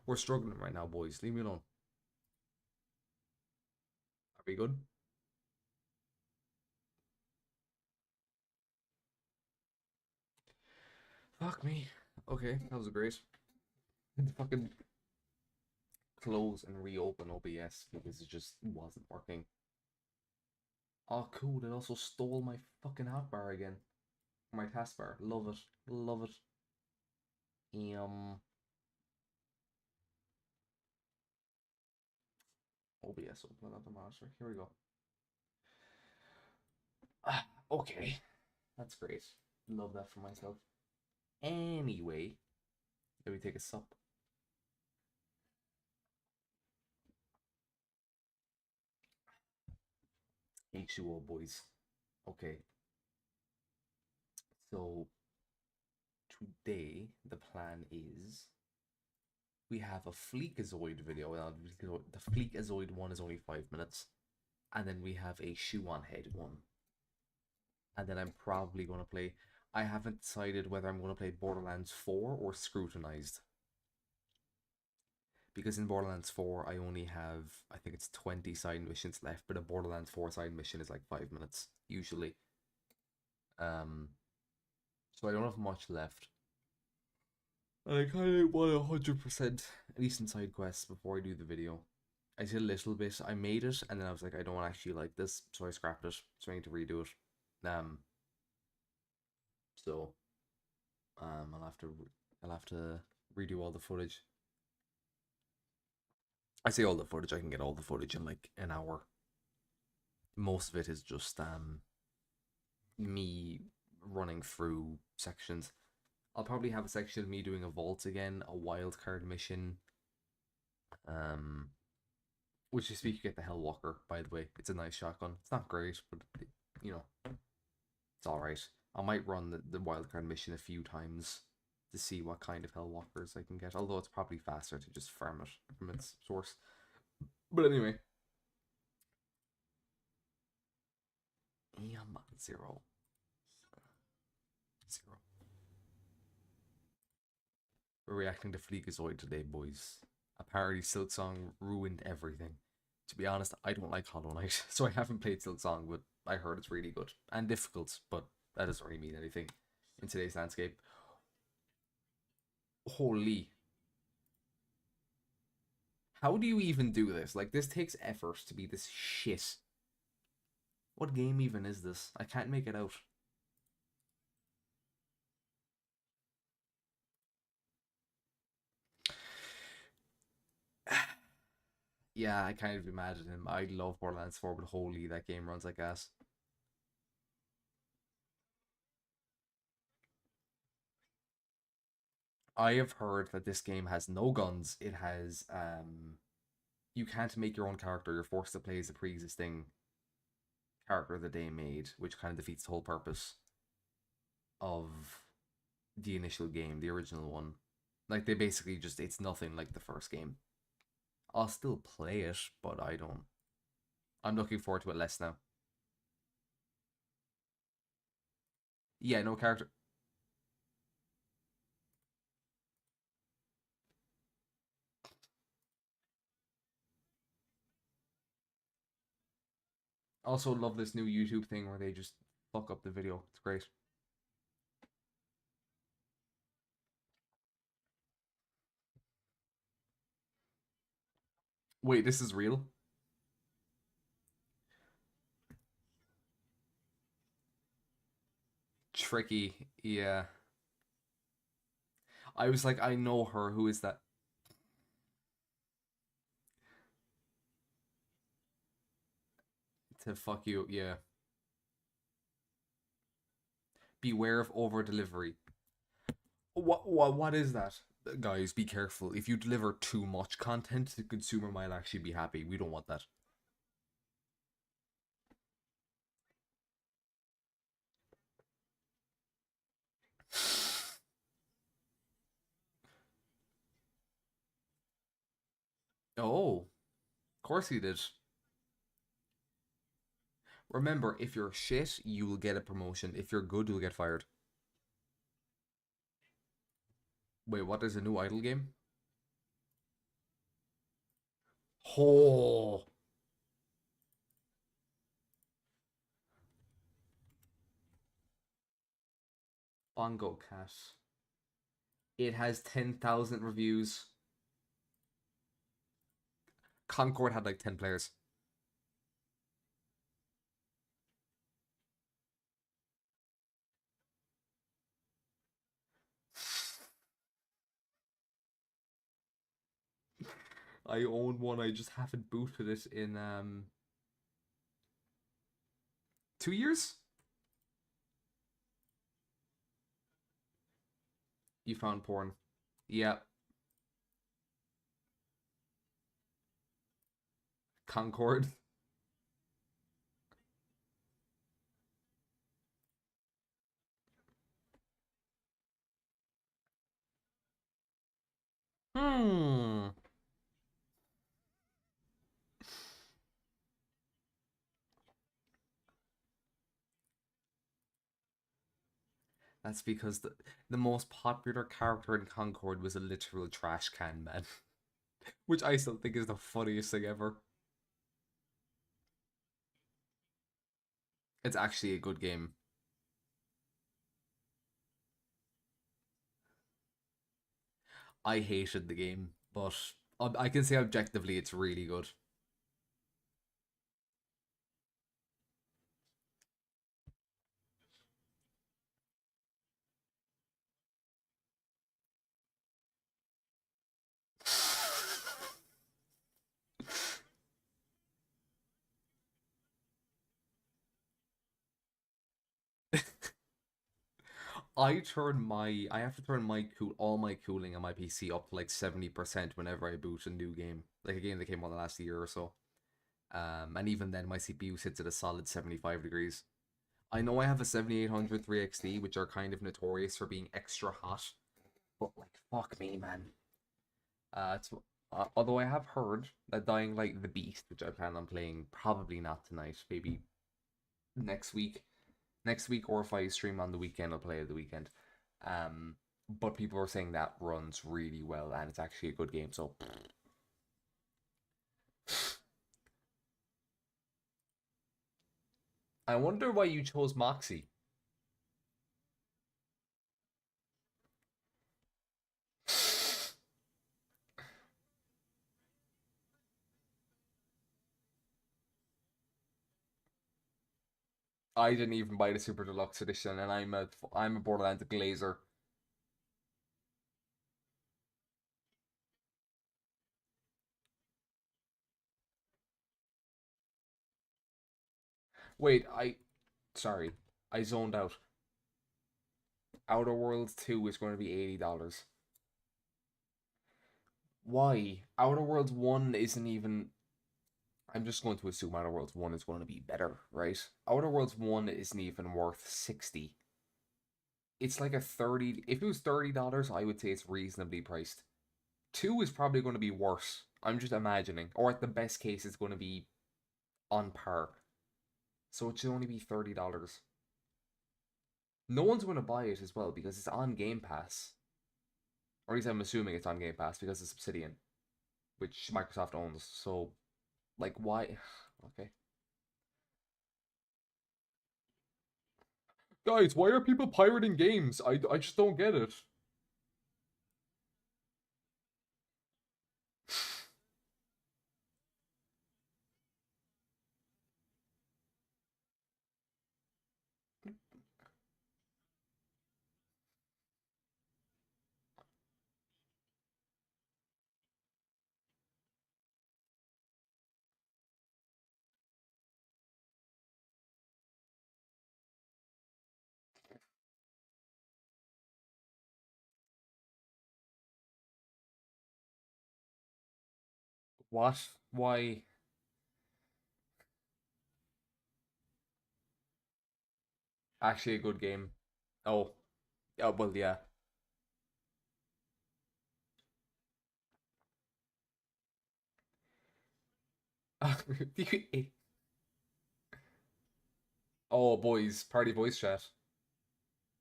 We're struggling right now, boys. Leave me alone. Are we good? Fuck me. Okay, that was great. Fucking close and reopen OBS because it just wasn't working. Oh, cool. It also stole my fucking hotbar again. My taskbar. Love it. Love it. OBS open another monitor. Here we go. Okay. That's great. Love that for myself. Anyway, let me take a sup. H2O boys. Okay. So today the plan is we have a Fleekazoid video. The Fleekazoid one is only 5 minutes, and then we have a shoe on head one, and then I'm probably going to play. I haven't decided whether I'm going to play Borderlands 4 or Scrutinized, because in Borderlands 4 I only have, I think it's 20 side missions left, but a Borderlands 4 side mission is like 5 minutes usually. So I don't have much left. I kind of want 100% at least in side quests before I do the video. I did a little bit. I made it, and then I was like, I don't actually like this, so I scrapped it. So I need to redo it. So I'll have to redo all the footage. I say all the footage. I can get all the footage in like an hour. Most of it is just me running through sections. I'll probably have a section of me doing a vault again, a wildcard mission. Which is, you get the Hellwalker, by the way. It's a nice shotgun. It's not great, but you know, it's alright. I might run the wildcard mission a few times to see what kind of Hellwalkers I can get. Although it's probably faster to just farm it from its source. But anyway. Zero. We're reacting to Fleekazoid today, boys. Apparently Silksong ruined everything. To be honest, I don't like Hollow Knight, so I haven't played Silksong, but I heard it's really good. And difficult, but that doesn't really mean anything in today's landscape. Holy. How do you even do this? Like, this takes effort to be this shit. What game even is this? I can't make it out. Yeah, I kind of imagine him. I love Borderlands 4, but holy, that game runs like ass. I have heard that this game has no guns. It has you can't make your own character. You're forced to play as a pre-existing character that they made, which kind of defeats the whole purpose of the initial game, the original one. Like, they basically just, it's nothing like the first game. I'll still play it, but I don't. I'm looking forward to it less now. Yeah, no character. Also, love this new YouTube thing where they just fuck up the video. It's great. Wait, this is real? Tricky. Yeah. I was like, I know her. Who is that? To fuck you. Yeah. Beware of over delivery. What is that? Guys, be careful. If you deliver too much content, the consumer might actually be happy. We don't want that. Oh, of course he did. Remember, if you're shit, you will get a promotion. If you're good, you'll get fired. Wait, what is a new idle game? Oh, Bongo Cat. It has 10,000 reviews. Concord had like 10 players. I own one. I just haven't booted it in 2 years. You found porn. Yeah, Concord. Hmm. That's because the most popular character in Concord was a literal trash can man, which I still think is the funniest thing ever. It's actually a good game. I hated the game, but I can say objectively it's really good. I have to turn all my cooling on my PC up to like 70% whenever I boot a new game. Like a game that came out the last year or so. And even then my CPU sits at a solid 75 degrees. I know I have a 7800 3XD, which are kind of notorious for being extra hot, but like fuck me, man. It's, although I have heard that Dying Light the Beast, which I plan on playing, probably not tonight, maybe next week. Next week, or if I stream on the weekend, I'll play it the weekend. Um, but people are saying that runs really well and it's actually a good game. So I wonder why you chose Moxie. I didn't even buy the Super Deluxe edition, and I'm a Borderlands glazer. Wait, sorry, I zoned out. Outer Worlds 2 is going to be $80. Why? Outer Worlds 1 isn't even. I'm just going to assume Outer Worlds 1 is going to be better, right? Outer Worlds 1 isn't even worth 60. It's like a 30. If it was $30, I would say it's reasonably priced. 2 is probably going to be worse. I'm just imagining. Or at the best case, it's going to be on par. So it should only be $30. No one's going to buy it as well because it's on Game Pass. Or at least I'm assuming it's on Game Pass because it's Obsidian, which Microsoft owns. So, like, why? Okay. Guys, why are people pirating games? I just don't get it. What? Why? Actually, a good game. Oh, yeah, well, yeah. Oh, boys, party voice chat.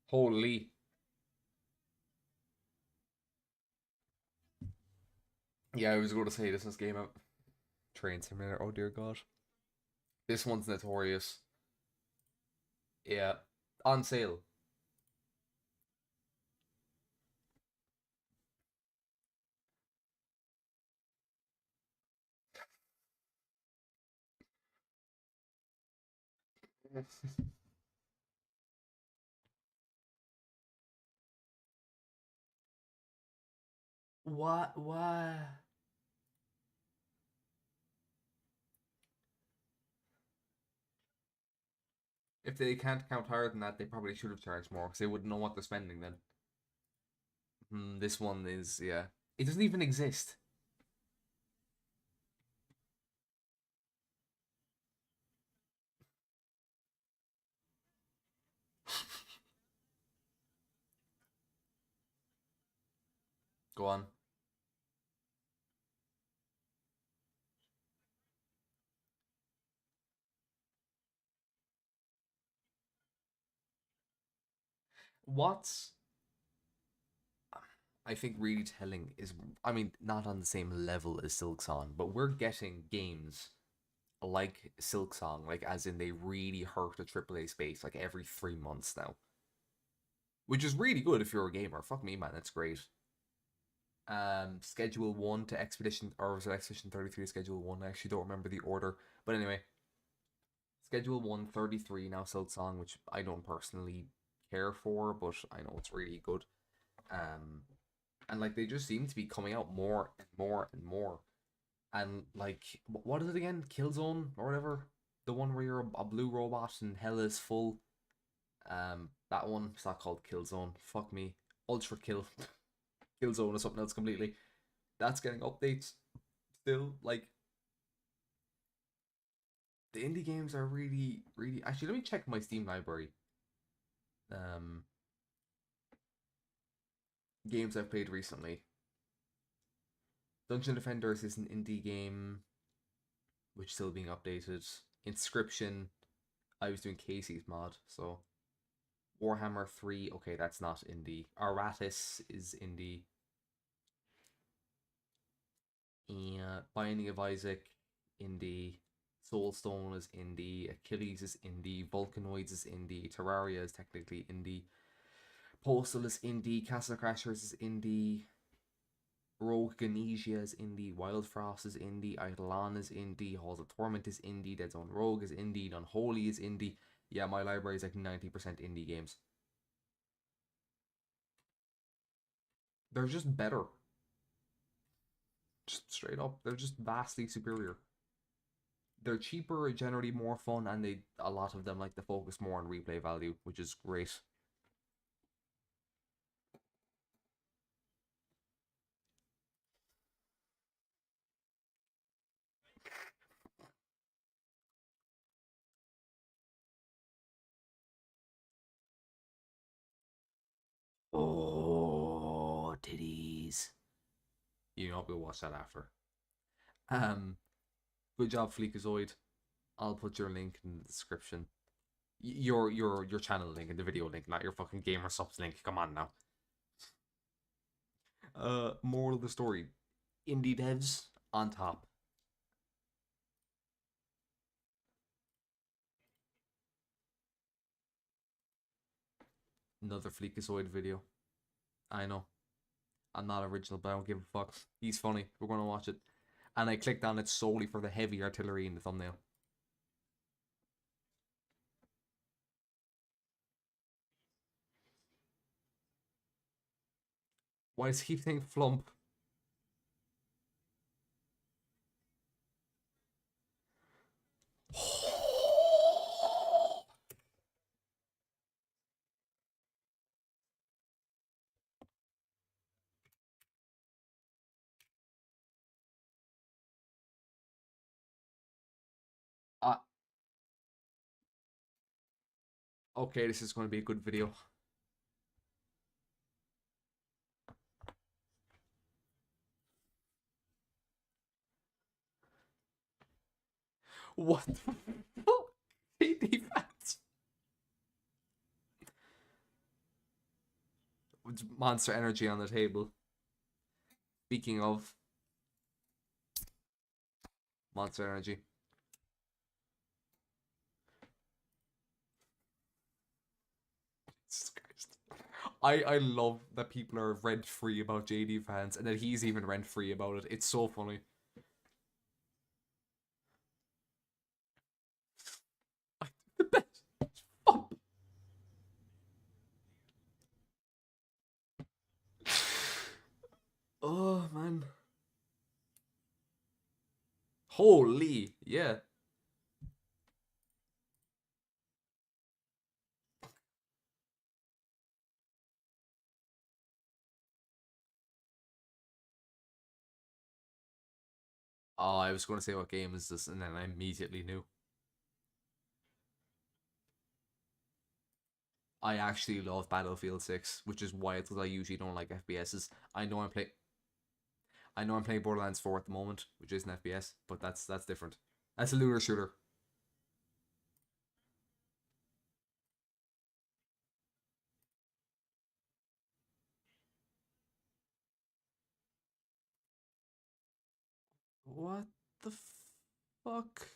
Holy. Yeah, I was going to say this is game out. Train Simulator. Oh dear God. This one's notorious. Yeah. On sale. What? What? If they can't count higher than that, they probably should have charged more because they wouldn't know what they're spending then. This one is, yeah. It doesn't even exist. Go on. What's I think really telling is, I mean, not on the same level as Silksong, but we're getting games like Silksong, like as in they really hurt the AAA space like every 3 months now, which is really good if you're a gamer. Fuck me, man, that's great. Schedule 1 to Expedition, or was it Expedition 33 to Schedule 1? I actually don't remember the order, but anyway, Schedule 133 now Silksong, which I don't personally care for, but I know it's really good. Um, and like they just seem to be coming out more and more and more. And like, what is it again? Killzone or whatever, the one where you're a blue robot and hell is full. That one. It's not called Killzone. Fuck me. Ultra Kill. Killzone is something else completely. That's getting updates still. Like the indie games are really, really. Actually, let me check my Steam library. Um, Games I've played recently. Dungeon Defenders is an indie game, which is still being updated. Inscription, I was doing Casey's mod, so Warhammer 3, okay, that's not indie. Aratus is indie. And Binding of Isaac, indie. Soulstone is indie. Achilles is indie. Vulcanoids is indie. Terraria is technically indie. Postal is indie. Castle Crashers is indie. Rogue Ganesia is indie. Wild Frost is indie. Eidolon is indie. Halls of Torment is indie. Dead Zone Rogue is indie. Unholy is indie. Yeah, my library is like 90% indie games. They're just better. Just straight up. They're just vastly superior. They're cheaper, generally more fun, and they a lot of them like to focus more on replay value, which is great. Oh, titties. You know, we'll watch that after. Um, Good job, Fleekazoid. I'll put your link in the description. Your channel link and the video link, not your fucking gamer subs link. Come on now. Moral of the story: indie devs on top. Another Fleekazoid video. I know. I'm not original, but I don't give a fuck. He's funny. We're gonna watch it. And I clicked on it solely for the heavy artillery in the thumbnail. Why does he think flump? uh, okay, this is going to be a good video. What the fuck? Defense. Monster Energy on the table. Speaking of, Monster Energy. Jesus Christ. I love that people are rent free about JD fans and that he's even rent free about it. It's so funny. The best. Fuck. Oh man. Holy, yeah. Oh, I was going to say what game is this, and then I immediately knew. I actually love Battlefield 6, which is wild because I usually don't like FPSs. I know I'm playing Borderlands 4 at the moment, which is an FPS, but that's different. That's a looter shooter. What the fuck?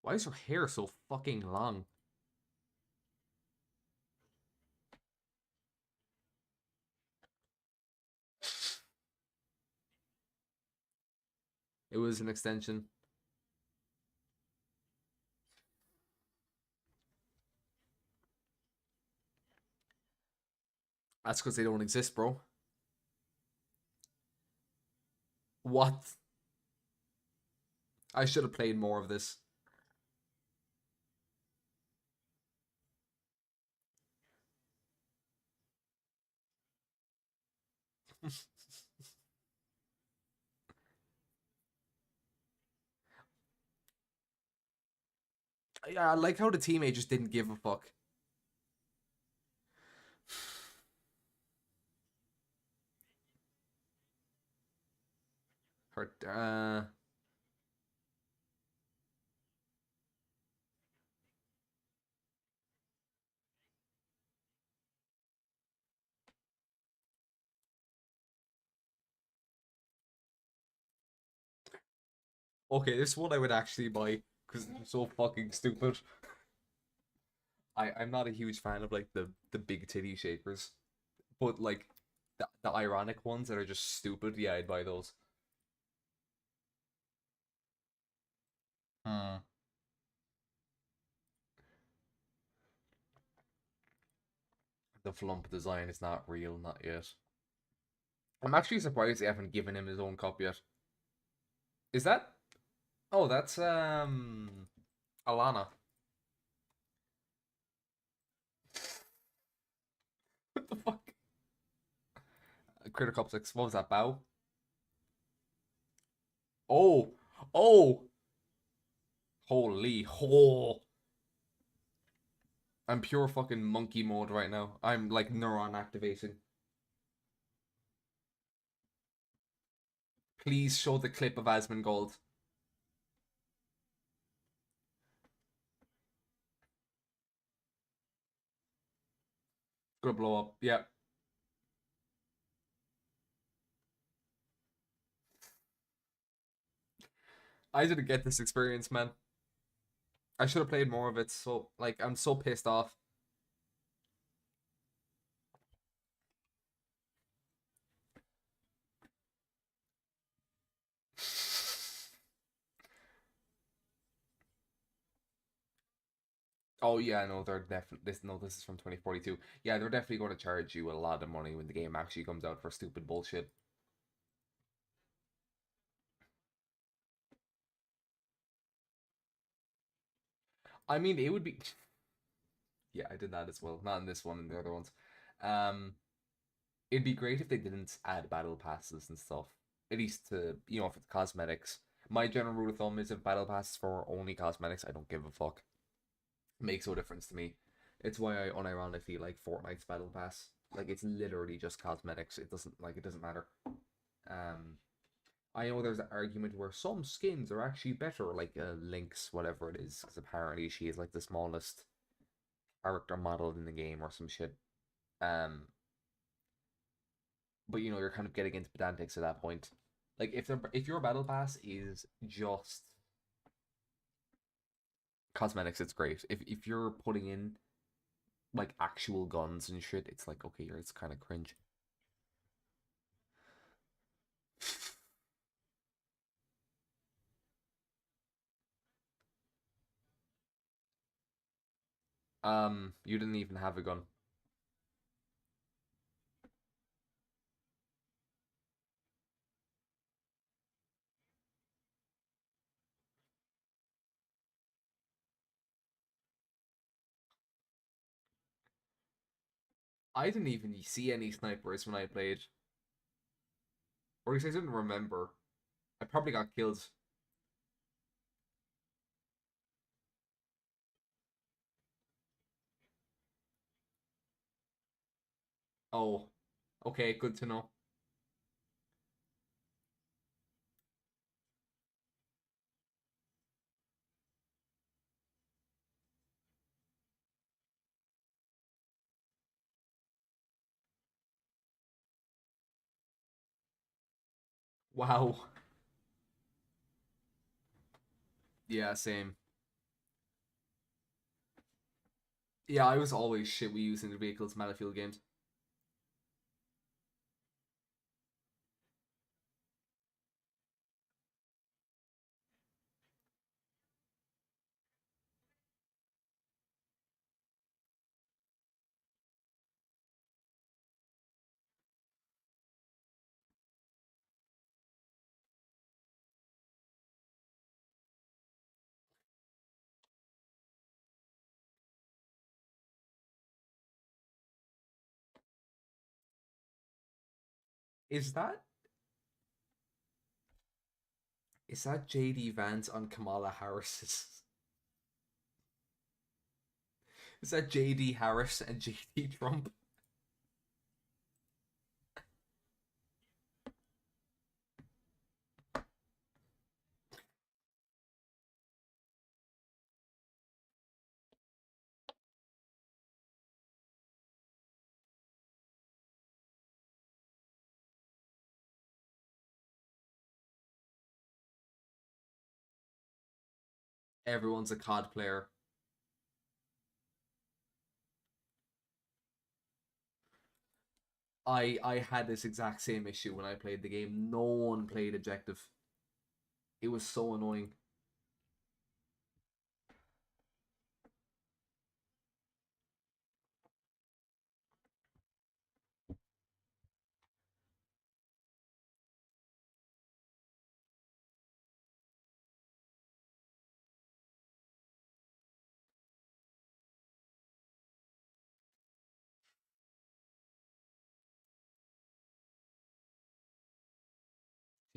Why is her hair so fucking long? It was an extension. That's because they don't exist, bro. What? I should have played more of this. Yeah, I like how the teammate just didn't give a fuck. Her, okay, this one I would actually buy because it's so fucking stupid. I'm not a huge fan of like the big titty shakers, but like the ironic ones that are just stupid, yeah, I'd buy those. Hmm. The flump design is not real, not yet. I'm actually surprised they haven't given him his own cup yet. Is that? Oh, that's Alana. What the fuck? Critter Cup 6. What was that? Bow? Oh, oh, holy, oh! I'm pure fucking monkey mode right now. I'm like neuron activating. Please show the clip of Asmongold. Gonna blow up. Yeah. I didn't get this experience, man. I should have played more of it. So, like, I'm so pissed off. Oh yeah, no, they're definitely this. No, this is from 2042. Yeah, they're definitely going to charge you a lot of money when the game actually comes out for stupid bullshit. I mean, it would be. Yeah, I did that as well. Not in this one, in the other ones. Um, it'd be great if they didn't add battle passes and stuff. At least to for the cosmetics. My general rule of thumb is if battle passes for only cosmetics, I don't give a fuck. Makes no difference to me. It's why I unironically like Fortnite's battle pass. Like it's literally just cosmetics. It doesn't matter. Um, I know there's an argument where some skins are actually better, like Lynx, whatever it is, because apparently she is like the smallest character model in the game or some shit. Um, but you're kind of getting into pedantics at that point. Like if your battle pass is just cosmetics, it's great. If you're putting in like actual guns and shit, it's like okay, it's kind of cringe. You didn't even have a gun. I didn't even see any snipers when I played, or at least I didn't remember. I probably got killed. Oh, okay, good to know. Wow. Yeah, same. Yeah, I was always shit with using the vehicles in Battlefield games. Is that is that JD Vance on Kamala Harris's? Is that JD Harris and JD Trump? Everyone's a COD player. I had this exact same issue when I played the game. No one played objective. It was so annoying.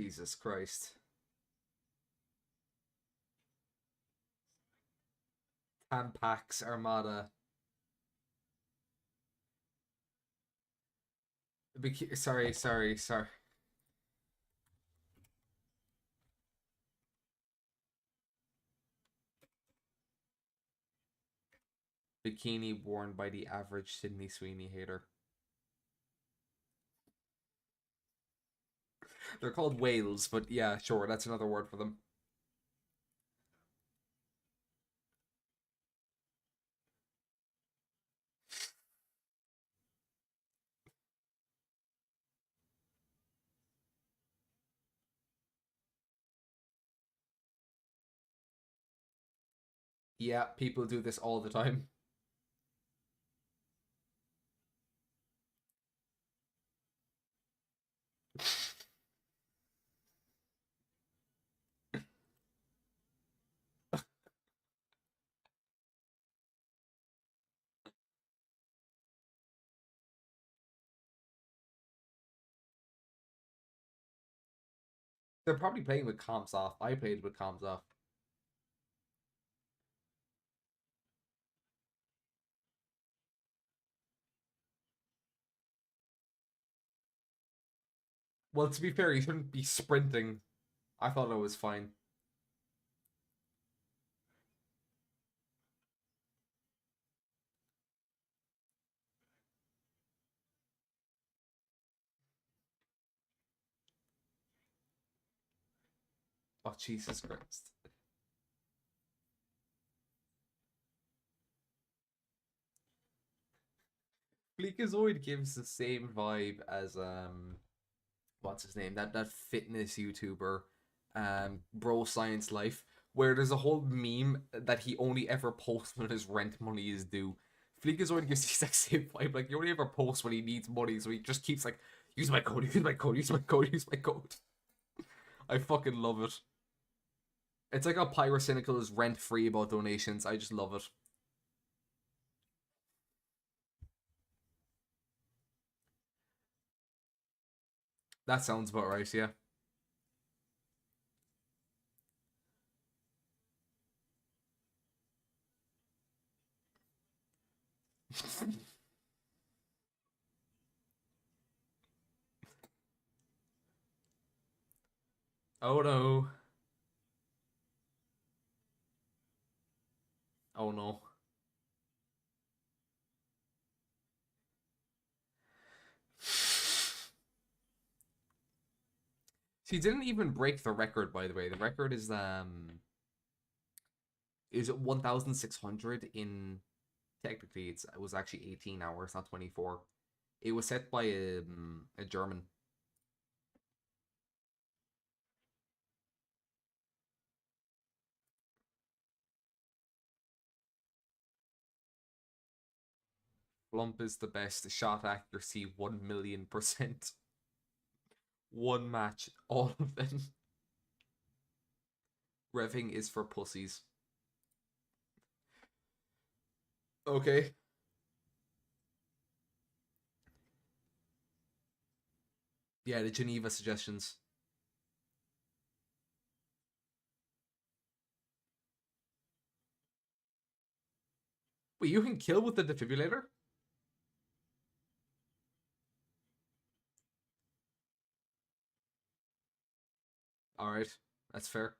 Jesus Christ. Tampax Armada. Sorry. Bikini worn by the average Sydney Sweeney hater. They're called whales, but yeah, sure, that's another word for them. Yeah, people do this all the time. They're probably playing with comps off. I played with comps off. Well, to be fair, you shouldn't be sprinting. I thought it was fine. Oh, Jesus Christ. Freakazoid gives the same vibe as what's his name? That fitness YouTuber, Bro Science Life, where there's a whole meme that he only ever posts when his rent money is due. Freakazoid gives the exact same vibe. Like he only ever posts when he needs money, so he just keeps like, use my code, use my code, use my code, use my code. I fucking love it. It's like how Pyrocynical is rent free about donations. I just love it. That sounds about right, yeah. Oh no. Oh no. She didn't even break the record, by the way. The record is 1,600 in technically it was actually 18 hours, not 24. It was set by a German. Flump is the best. Shot accuracy 1,000,000%. One match, all of them. Revving is for pussies. Okay. Yeah, the Geneva suggestions. Wait, you can kill with the defibrillator? Alright, that's fair.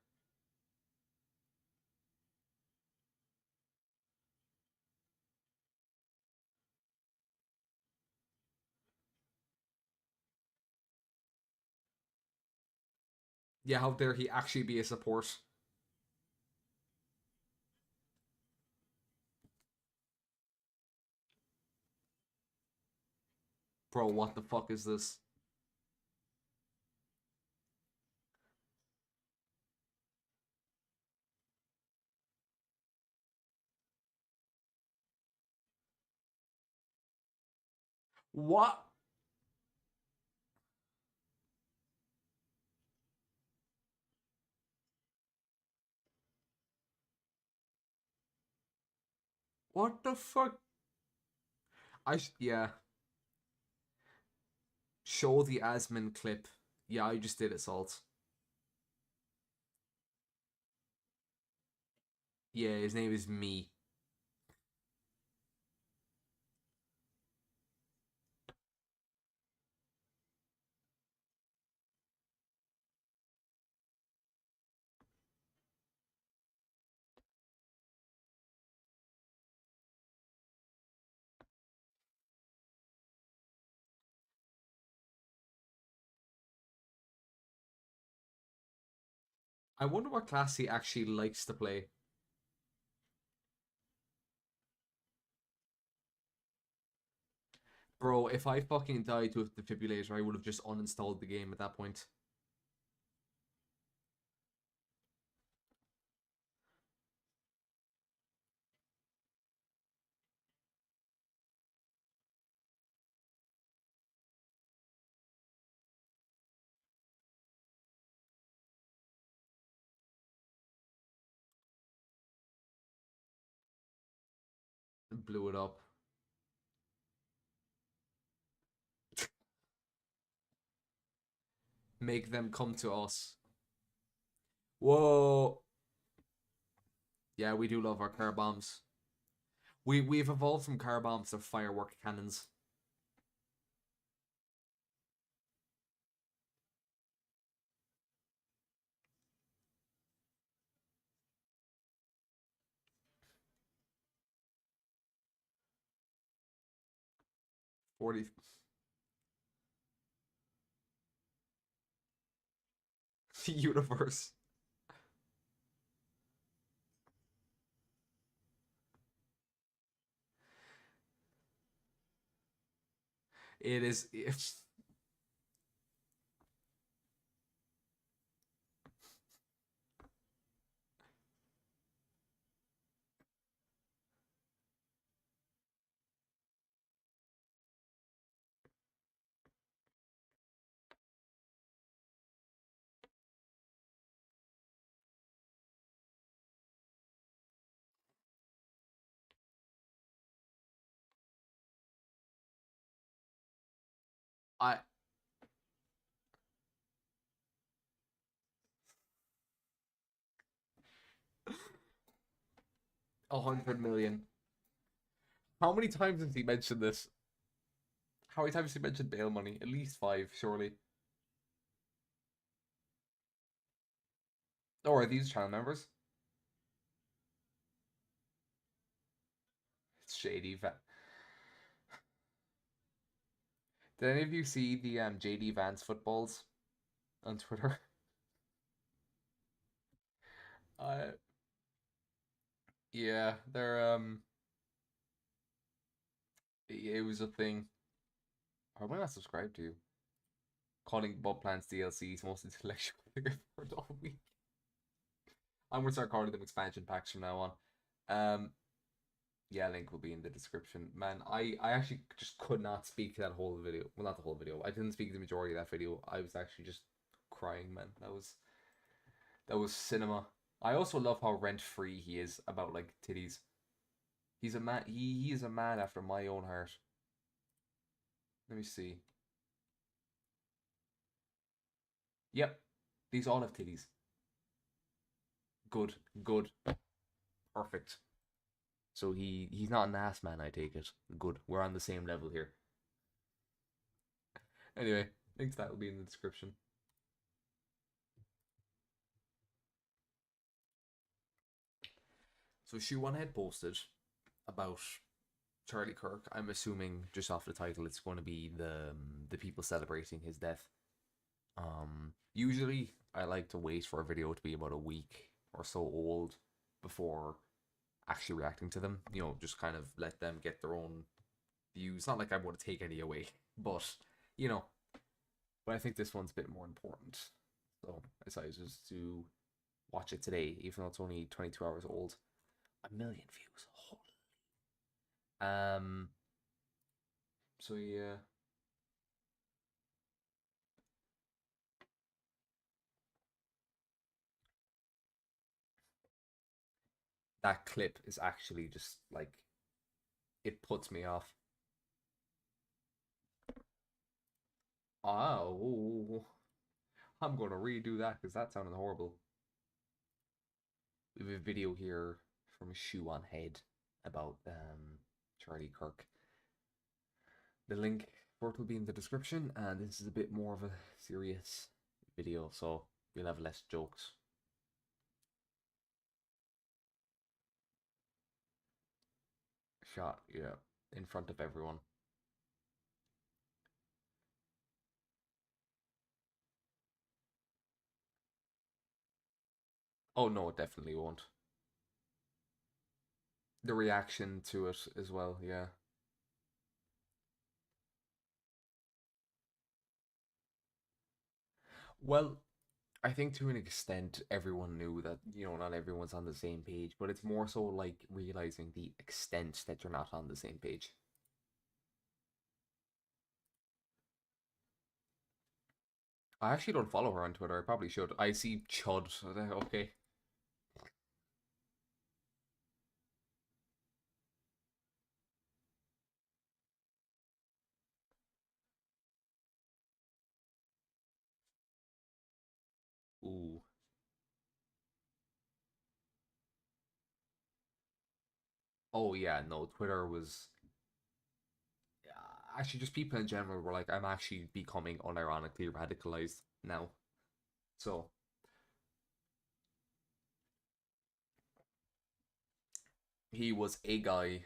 Yeah, how dare he actually be a support? Bro, what the fuck is this? What? What the fuck? Yeah. Show the Asmin clip. Yeah, I just did it, Salt. Yeah, his name is Me. I wonder what class he actually likes to play. Bro, if I fucking died with defibrillator, I would have just uninstalled the game at that point. And blew it up. Make them come to us. Whoa. Yeah, we do love our car bombs. We've evolved from car bombs to firework cannons. 40 universe. It is it's 100 million. How many times has he mentioned this? How many times has he mentioned bail money? At least five, surely. Oh, are these channel members? It's shady. Did any of you see the JD Vance footballs on Twitter? Uh, yeah, they're it was a thing. How am I not subscribed to you? Calling Bob Plants DLCs most intellectual figure for the week. I'm gonna start calling them expansion packs from now on. Um, yeah, link will be in the description. Man, I actually just could not speak that whole video. Well, not the whole video. I didn't speak the majority of that video. I was actually just crying, man. That was cinema. I also love how rent free he is about like titties. He's a man. He is a man after my own heart. Let me see. Yep, these all have titties. Good, good, perfect. So he's not an ass man. I take it. Good. We're on the same level here. Anyway, links that will be in the description. So Shoe One had posted about Charlie Kirk. I'm assuming just off the title, it's going to be the people celebrating his death. Usually I like to wait for a video to be about a week or so old before actually reacting to them. Just kind of let them get their own views. Not like I want to take any away, but you know. But I think this one's a bit more important. So I decided just to watch it today, even though it's only 22 hours old. 1 million views. Holy. Um. So yeah, that clip is actually just like it puts me off. Oh, I'm gonna redo that because that sounded horrible. We have a video here from Shoe on Head about Charlie Kirk. The link for it will be in the description, and this is a bit more of a serious video, so we'll have less jokes. Shot, yeah, in front of everyone. Oh no, it definitely won't. The reaction to it as well, yeah. Well, I think to an extent everyone knew that, not everyone's on the same page, but it's more so like realizing the extent that you're not on the same page. I actually don't follow her on Twitter. I probably should. I see Chud. Okay. Ooh. Oh yeah, no, Twitter was actually just people in general were like, I'm actually becoming unironically radicalized now. So he was a guy.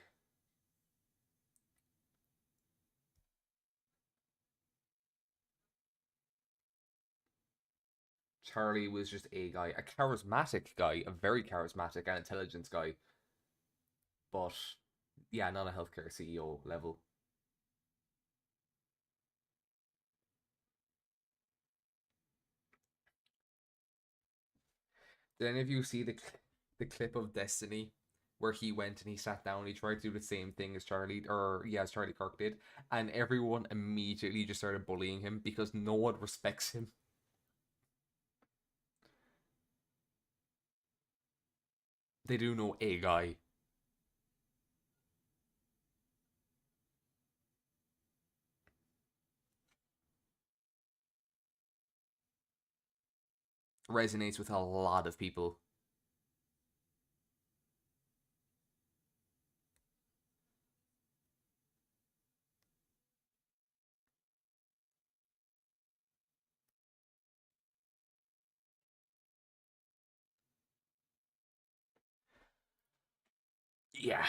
Charlie was just a guy, a charismatic guy, a very charismatic and intelligent guy, but yeah, not a healthcare CEO level. Did any of you see the clip of Destiny where he went and he sat down and he tried to do the same thing as as Charlie Kirk did, and everyone immediately just started bullying him because no one respects him. They do know a guy. Resonates with a lot of people. Yeah.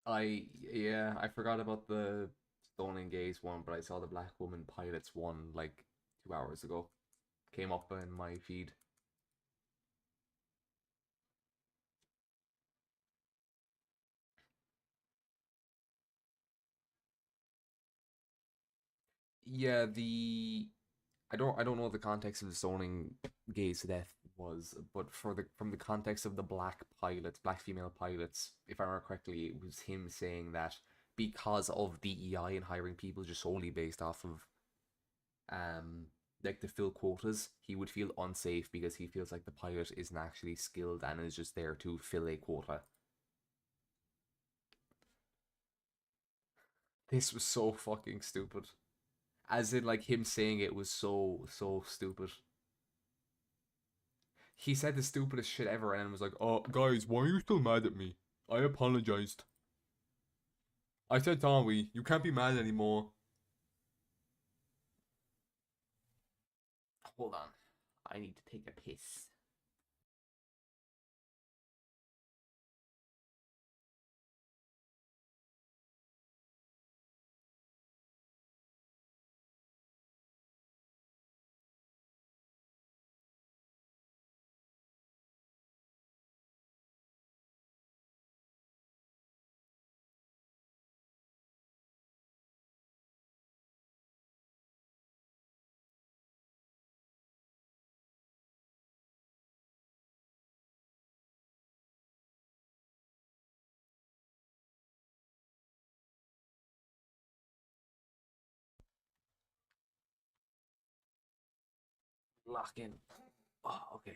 I forgot about the Stoning Gaze one, but I saw the Black Woman Pilots one like 2 hours ago. Came up in my feed. Yeah, the I don't know what the context of the stoning gays to death was, but from the context of the black female pilots, if I remember correctly, it was him saying that because of DEI and hiring people just solely based off of um like the fill quotas, he would feel unsafe because he feels like the pilot isn't actually skilled and is just there to fill a quota. This was so fucking stupid. As in like him saying it was so stupid. He said the stupidest shit ever and then was like, "Oh, guys, why are you still mad at me? I apologized. I said Tommy, you can't be mad anymore." Hold on. I need to take a piss. Lock in. Oh, okay.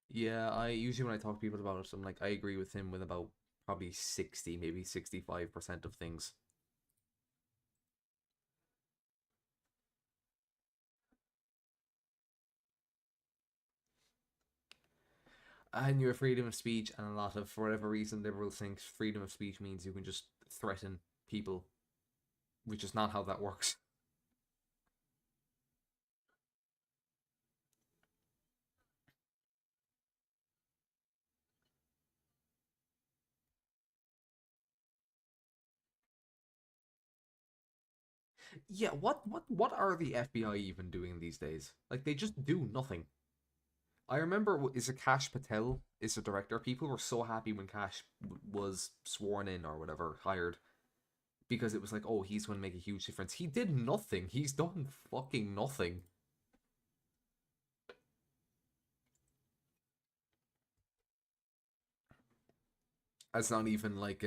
Yeah, I usually when I talk to people about it, I'm like, I agree with him with about probably 60, maybe 65% of things. And you have freedom of speech, and a lot of, for whatever reason, liberals think freedom of speech means you can just threaten people, which is not how that works. Yeah, what are the FBI even doing these days? Like they just do nothing. I remember is it Cash Patel is the director. People were so happy when Cash was sworn in or whatever, hired because it was like, oh, he's going to make a huge difference. He did nothing. He's done fucking nothing. It's not even like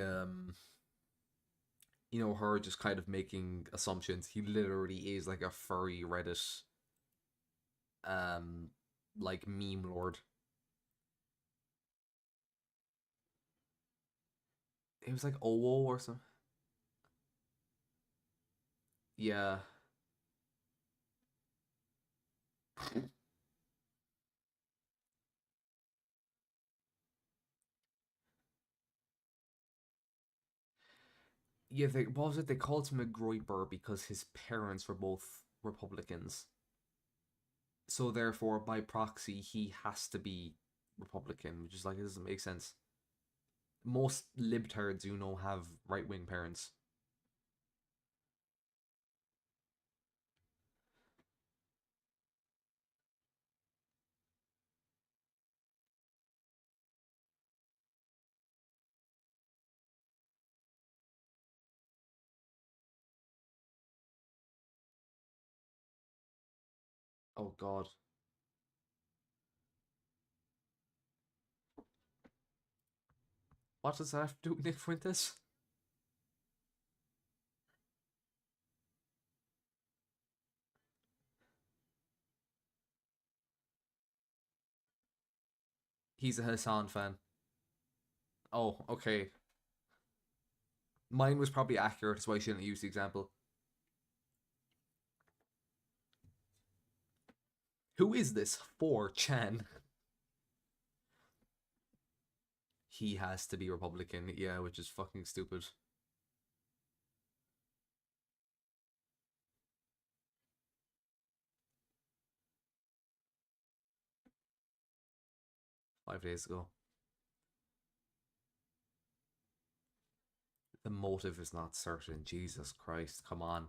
her just kind of making assumptions. He literally is like a furry Reddit um like meme lord. It was like OWO or something. Yeah. Yeah, what was it? They called him a groiper because his parents were both Republicans. So therefore, by proxy, he has to be Republican, which is like it doesn't make sense. Most libtards, have right wing parents. Oh God. What does that have to do with Nick Fuentes? He's a Hassan fan. Oh, okay. Mine was probably accurate, so I shouldn't use the example. Who is this? 4chan. He has to be Republican, yeah, which is fucking stupid. 5 days ago. The motive is not certain. Jesus Christ, come on.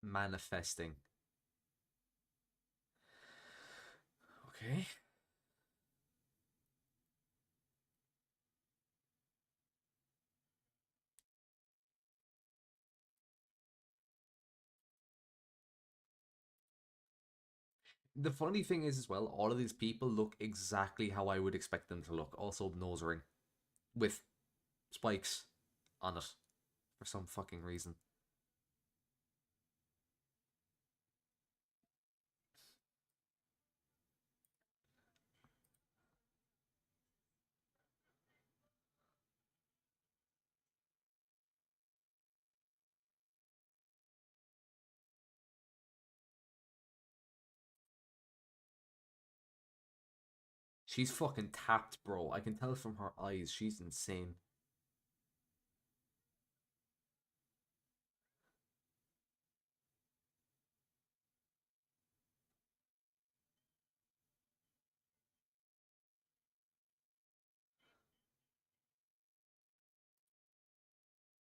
Manifesting. Okay. The funny thing is, as well, all of these people look exactly how I would expect them to look. Also, nose ring with spikes on it for some fucking reason. She's fucking tapped, bro. I can tell from her eyes. She's insane.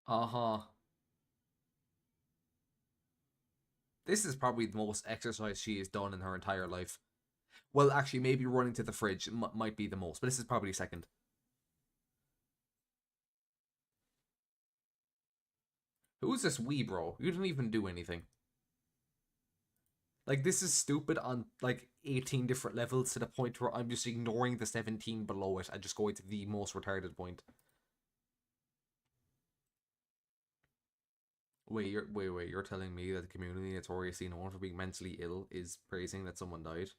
Uh huh. This is probably the most exercise she has done in her entire life. Well, actually, maybe running to the fridge might be the most, but this is probably second. Who's this wee bro? You didn't even do anything. Like, this is stupid on like 18 different levels to the point where I'm just ignoring the 17 below it and just going to the most retarded point. Wait, you're telling me that the community notoriously known for being mentally ill is praising that someone died?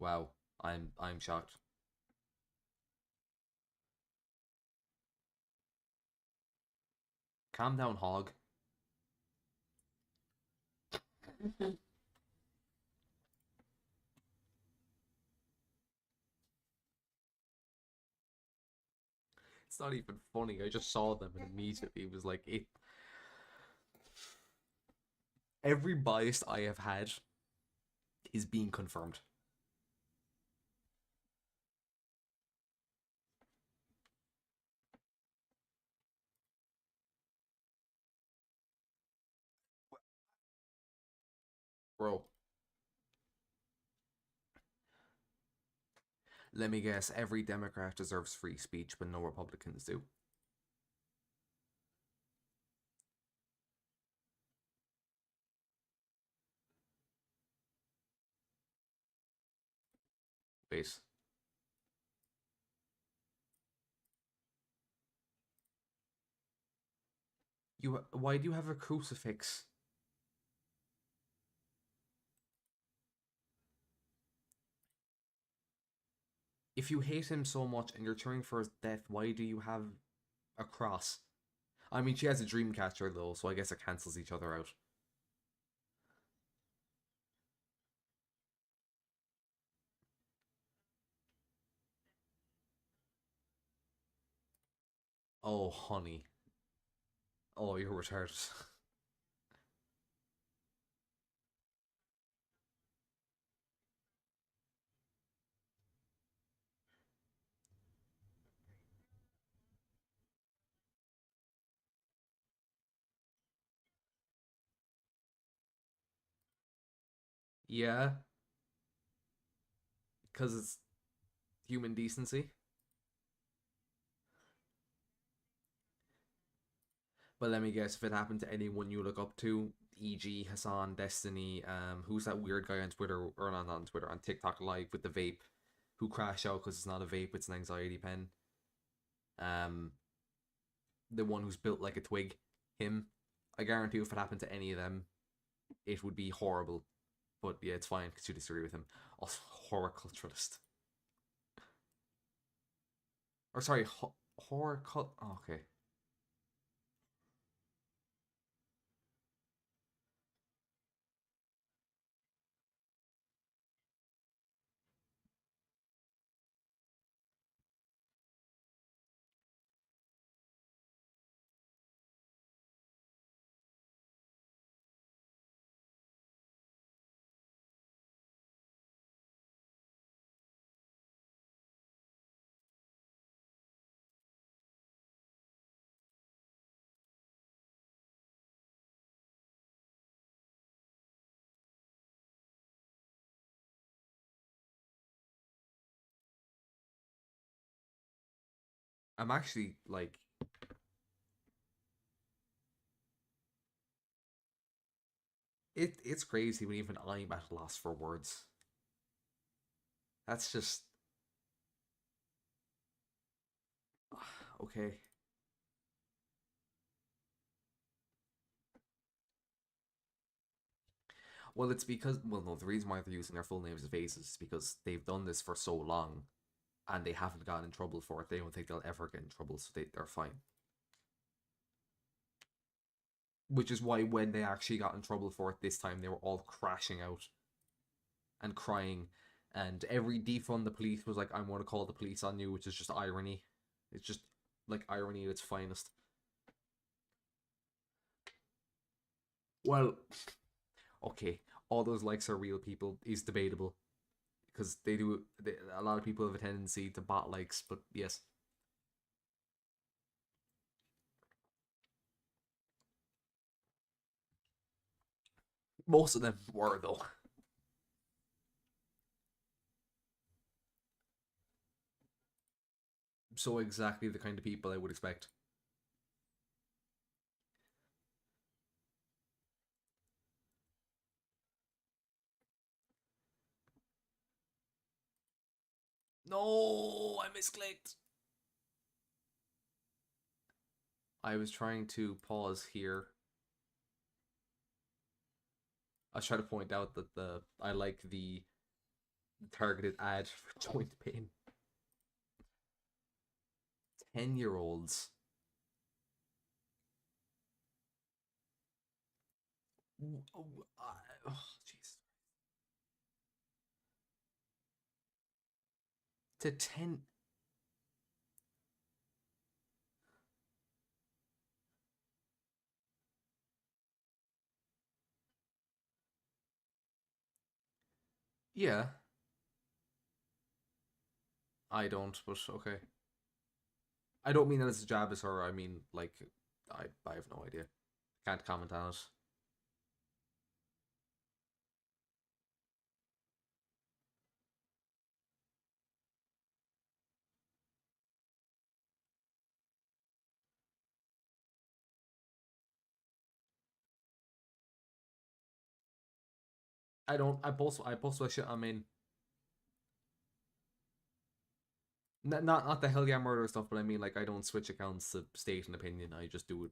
Wow, I'm shocked. Calm down, Hog. It's not even funny. I just saw them and immediately was like, every bias I have had is being confirmed. Bro, let me guess, every Democrat deserves free speech, but no Republicans do. Wait. Why do you have a crucifix? If you hate him so much and you're cheering for his death, why do you have a cross? I mean, she has a dream catcher though, so I guess it cancels each other out. Oh, honey. Oh, you're retarded. Yeah, because it's human decency. But let me guess, if it happened to anyone you look up to, e.g., Hassan, Destiny, who's that weird guy on Twitter, or not on Twitter, on TikTok Live with the vape, who crashed out because it's not a vape, it's an anxiety pen. Um, the one who's built like a twig, him. I guarantee if it happened to any of them, it would be horrible. But yeah, it's fine because you disagree with him. Also, horror culturalist. Or sorry, horror cult. Oh, okay. I'm actually like, it's crazy when even I'm at a loss for words. That's just okay. Well, it's because, well, no, the reason why they're using their full names and faces is because they've done this for so long and they haven't gotten in trouble for it. They don't think they'll ever get in trouble, so they're fine. Which is why when they actually got in trouble for it this time, they were all crashing out and crying. And every defund the police was like, I'm going to call the police on you, which is just irony. It's just like irony at its finest. Well, okay, all those likes are real people is debatable because a lot of people have a tendency to bot likes, but yes, most of them were though. So exactly the kind of people I would expect. No, I misclicked. I was trying to pause here. I was trying to point out that the I like the targeted ad for joint pain. 10-year-olds. Oh, jeez. To 10. Yeah, I don't, but okay. I don't mean that as a jab as her. I mean, like, I have no idea. Can't comment on it. I don't. I post my shit. I mean, not the hell yeah murder stuff, but I mean, like, I don't switch accounts to state an opinion. I just do it.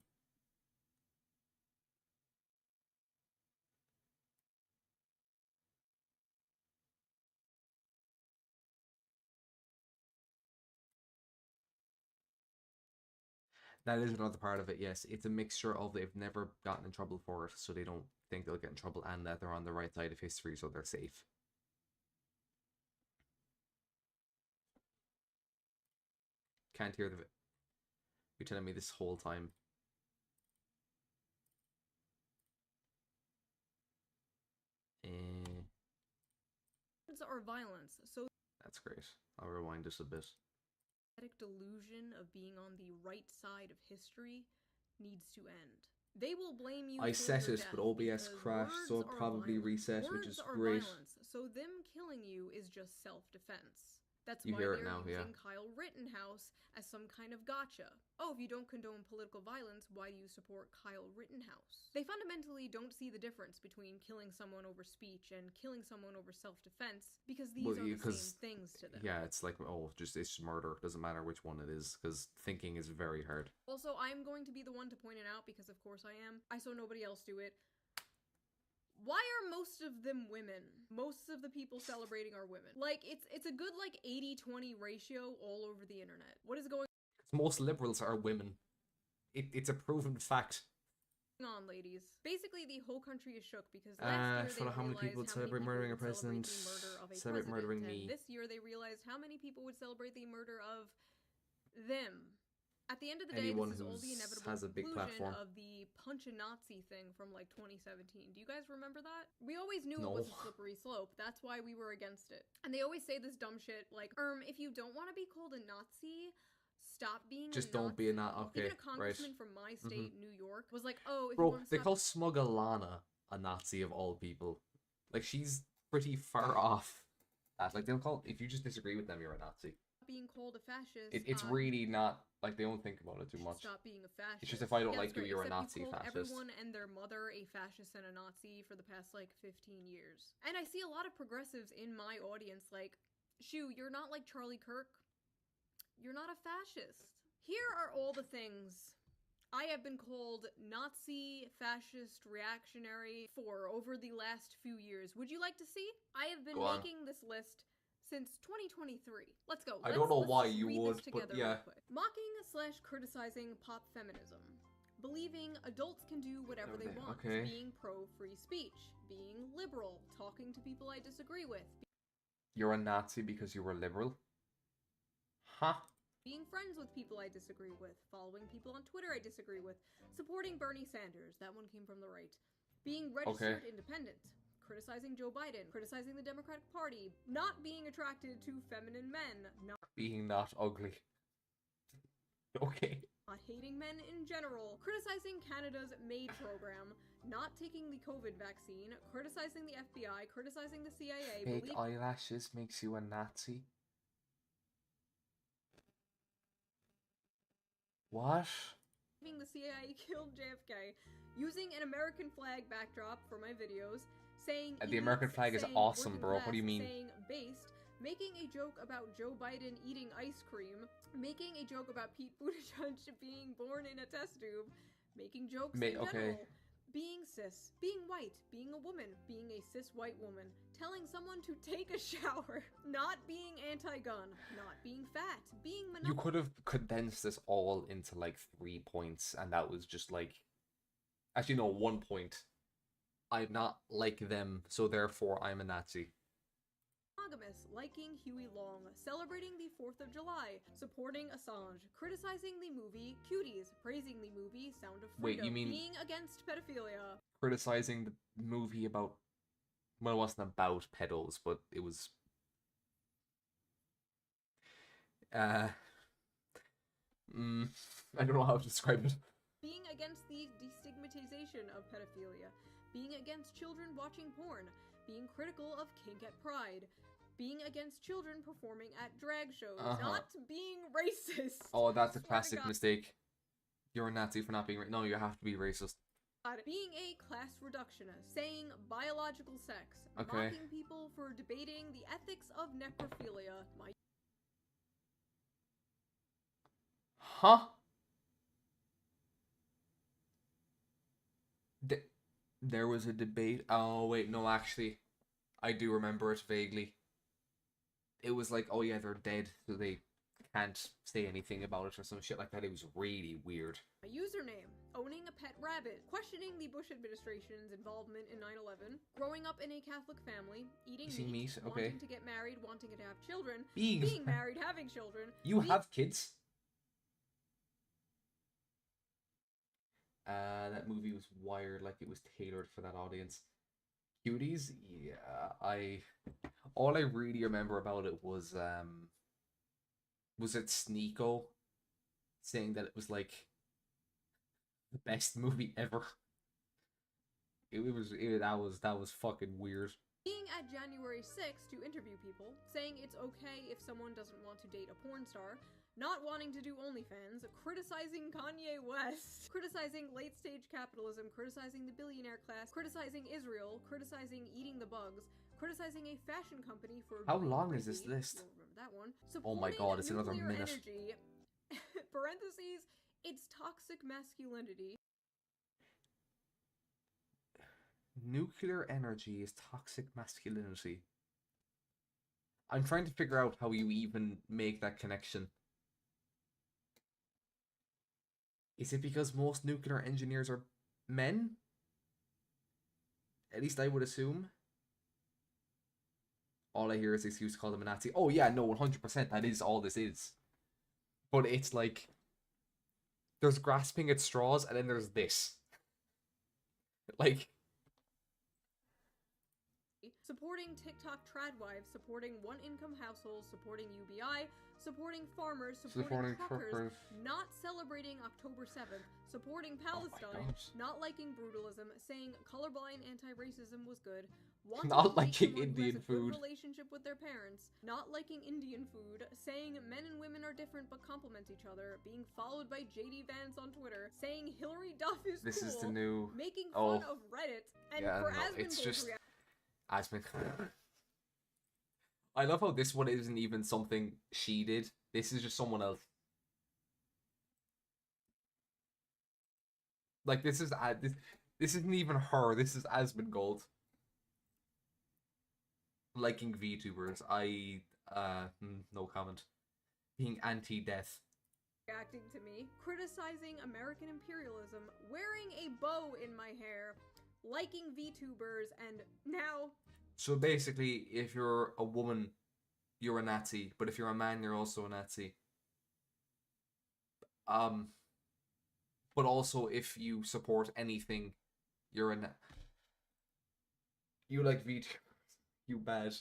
That is another part of it. Yes, it's a mixture of they've never gotten in trouble for it, so they don't think they'll get in trouble, and that they're on the right side of history, so they're safe. Can't hear the. You're telling me this whole time. Eh, or violence. So that's great. I'll rewind this a bit. delusion of being on the right side of history needs to end. They will blame you I for set your it, but death OBS because crashed, so words it are probably violence. reset, which Words is are great. violence, so them killing you is just self-defense. That's You why hear it they're now, yeah. using Kyle Rittenhouse as some kind of gotcha. Oh, if you don't condone political violence, why do you support Kyle Rittenhouse? They fundamentally don't see the difference between killing someone over speech and killing someone over self-defense because these are the same things to them. Yeah, it's like, oh, it's murder. Doesn't matter which one it is, because thinking is very hard. Also, I'm going to be the one to point it out because of course I am. I saw nobody else do it. Why are most of them women? Most of the people celebrating are women. Like, it's a good, like, 80-20 ratio all over the internet. What is going Most liberals are women. It's a proven fact. on, ladies? Basically, the whole country is shook because last year they how many people would celebrate murdering a president, celebrate murdering me. And this year they realized how many people would celebrate the murder of them. At the end of the day, Anyone this is all who the inevitable has a big conclusion platform. of the punch a Nazi thing from like 2017. Do you guys remember that? We always knew No. it was a slippery slope. That's why we were against it. And they always say this dumb shit like, if you don't want to be called a Nazi, stop being Just a don't Nazi. be a Nazi. Okay, Even a congressman from my state, New York, was like, oh, if you Bro, want to they stop call Smugglana a Nazi of all people. Like, she's pretty far off that. Like, they'll call, if you just disagree with them, you're a Nazi. being called a fascist, It's really not, like, they don't think about it too much. Stop being a fascist. It's just if I don't Yeah, like that's you, great, you're a except Nazi you called fascist. everyone and their mother a fascist and a Nazi for the past like 15 years. And I see a lot of progressives in my audience like, shoo, you're not like Charlie Kirk. You're not a fascist. Here are all the things I have been called Nazi, fascist, reactionary for over the last few years. Would you like to see? I have been making this list since 2023. Let's go. I don't know why you read would, this together but yeah. real quick. Mocking/criticizing pop feminism. Believing adults can do whatever they want. Okay. Being pro-free speech. Being liberal. Talking to people I disagree with. You're a Nazi because you were liberal? Huh? Being friends with people I disagree with. Following people on Twitter I disagree with. Supporting Bernie Sanders. That one came from the right. Being registered independent. Criticizing Joe Biden, criticizing the Democratic Party, not being attracted to feminine men, not being not ugly. Okay. Not hating men in general, criticizing Canada's MAID program, not taking the COVID vaccine, criticizing the FBI, criticizing the CIA, Fake eyelashes makes you a Nazi? What? believing the CIA killed JFK, using an American flag backdrop for my videos, saying The American flag is awesome, bro. What do you mean? Saying based, making a joke about Joe Biden eating ice cream, making a joke about Pete Buttigieg being born in a test tube, making jokes in general, being cis, being white, being a woman, being a cis white woman, telling someone to take a shower, not being anti-gun, not being fat, being You could have condensed this all into like 3 points, and that was just like, actually no, 1 point. I'm not like them, so therefore I'm a Nazi. Monogamous, liking Huey Long, celebrating the 4th of July, supporting Assange, criticizing the movie Cuties, praising the movie Sound of Freedom, Wait, you mean being against pedophilia, criticizing the movie about, well, it wasn't about pedos, but it was I don't know how to describe it. Being against the destigmatization of pedophilia, being against children watching porn, being critical of kink at Pride, being against children performing at drag shows, not being racist. Oh, that's a classic mistake. You're a Nazi for not being no, you have to be racist. Being a class reductionist, saying biological sex, mocking people for debating the ethics of necrophilia. There was a debate. Oh, wait, no, actually, I do remember it vaguely. It was like, oh yeah, they're dead, so they can't say anything about it or some shit like that. It was really weird. My username, owning a pet rabbit, questioning the Bush administration's involvement in 9/11, growing up in a Catholic family, eating meat, wanting to get married, wanting to have children, being married, having children. You have kids? That movie was wired like it was tailored for that audience. Cuties? Yeah, all I really remember about it was it Sneeko saying that it was like The best movie ever. That was fucking weird. Being at January 6th to interview people, saying it's okay if someone doesn't want to date a porn star, not wanting to do OnlyFans, criticizing Kanye West, criticizing late-stage capitalism, criticizing the billionaire class, criticizing Israel, criticizing eating the bugs, criticizing a fashion company for How going long is crazy. this list? You'll remember that one. Oh my god, it's another Nuclear minute. energy, parentheses, it's toxic masculinity. Nuclear energy is toxic masculinity. I'm trying to figure out how you even make that connection. Is it because most nuclear engineers are men? At least I would assume. All I hear is excuse to call them a Nazi. Oh yeah, no, 100%, that is all this is. But it's like, there's grasping at straws, and then there's this. Like, supporting TikTok tradwives, supporting one-income households, supporting UBI, supporting farmers, supporting truckers, not celebrating October 7th, supporting Palestine, not liking brutalism, saying colorblind anti-racism was good, not liking Indian food, relationship with their parents, not liking Indian food, saying men and women are different but complement each other, being followed by JD Vance on Twitter, saying Hillary Duff is this cool, is the new making fun of Reddit, and for it's just Asmin. I love how this one isn't even something she did. This is just someone else. Like, this isn't even her. This is Asmongold. Liking VTubers. No comment. Being anti-death. Reacting to me, criticizing American imperialism, wearing a bow in my hair, liking VTubers, and now... So basically, if you're a woman, you're a Nazi, but if you're a man, you're also a Nazi. But also, if you support anything, you're a You like VTubers. You bad.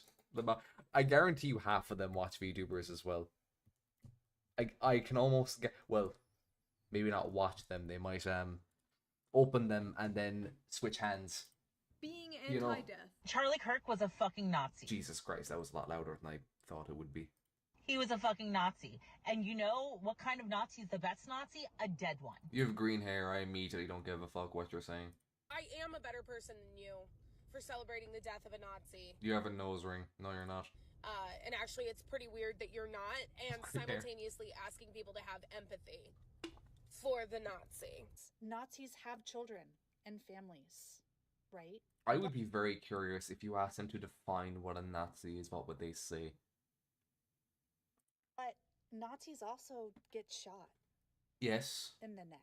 I guarantee you half of them watch VTubers as well. I can almost get... Well, maybe not watch them. They might open them and then switch hands. Being anti-death. Charlie Kirk was a fucking Nazi. Jesus Christ, that was a lot louder than I thought it would be. He was a fucking Nazi. And you know what kind of Nazi is the best Nazi? A dead one. You have green hair. I immediately don't give a fuck what you're saying. I am a better person than you for celebrating the death of a Nazi. You have a nose ring. No, you're not. And actually, it's pretty weird that you're not, and simultaneously asking people to have empathy for the Nazi. Nazis have children and families, right? I would be very curious if you asked them to define what a Nazi is. What would they say? But Nazis also get shot. Yes. In the neck.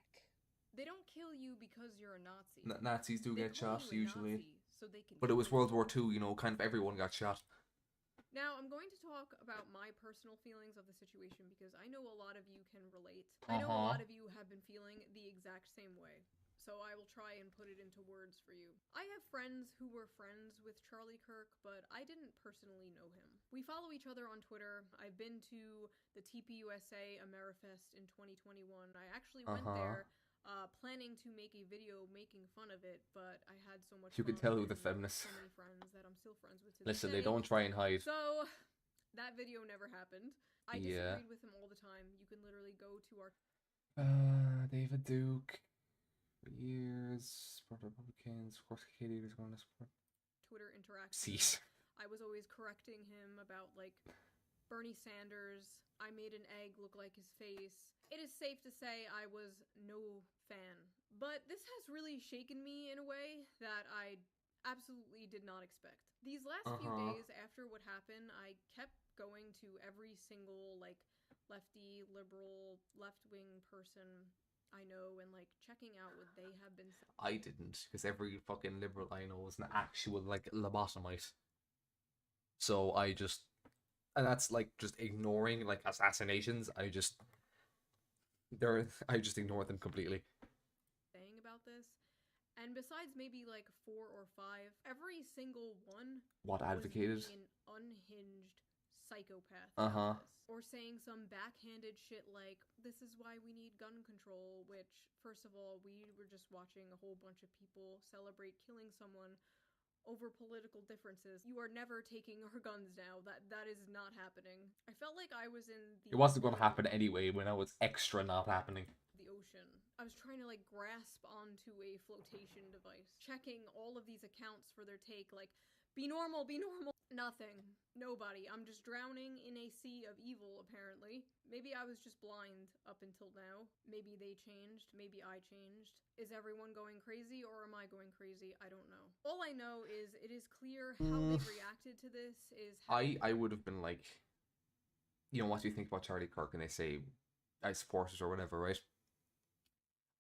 They don't kill you because you're a Nazi. Nazis do get shot, usually. So they can but it was World War II, you know, kind of everyone got shot. Now, I'm going to talk about my personal feelings of the situation because I know a lot of you can relate. I know a lot of you have been feeling the exact same way. So I will try and put it into words for you. I have friends who were friends with Charlie Kirk, but I didn't personally know him. We follow each other on Twitter. I've been to the TPUSA Amerifest in 2021. I actually went there planning to make a video making fun of it, but I had so much You fun could tell who the and feminists. so many friends that I'm still friends with to Listen, this they day. don't try and hide. So that video never happened. I disagreed with him all the time. You can literally go to our David Duke. For years, support Republicans. Of course, Katie was going to support Twitter interaction. Cease. I was always correcting him about, like, Bernie Sanders. I made an egg look like his face. It is safe to say I was no fan. But this has really shaken me in a way that I absolutely did not expect. These last few days after what happened, I kept going to every single, like, lefty, liberal, left-wing person I know and, like, checking out what they have been saying. I didn't, because every fucking liberal I know is an actual, like, lobotomite. So I just... And that's, like, just ignoring, like, assassinations. I just ignore them completely. Saying about this, and besides maybe, like, 4 or 5, every single one What advocated? was being an unhinged psychopath Uh-huh. about this. Or saying some backhanded shit like, this is why we need gun control, which, first of all, we were just watching a whole bunch of people celebrate killing someone over political differences. You are never taking our guns now. That is not happening. I felt like I was in the It wasn't going to happen anyway when I was extra not happening. the ocean. I was trying to like grasp onto a flotation device, checking all of these accounts for their take, like, be normal, be normal. Nothing. Nobody. I'm just drowning in a sea of evil, apparently. Maybe I was just blind up until now. Maybe they changed. Maybe I changed. Is everyone going crazy or am I going crazy? I don't know. All I know is it is clear how they reacted to this is how I would have been like, you know, what do you think about Charlie Kirk? And they say, I support it or whatever, right?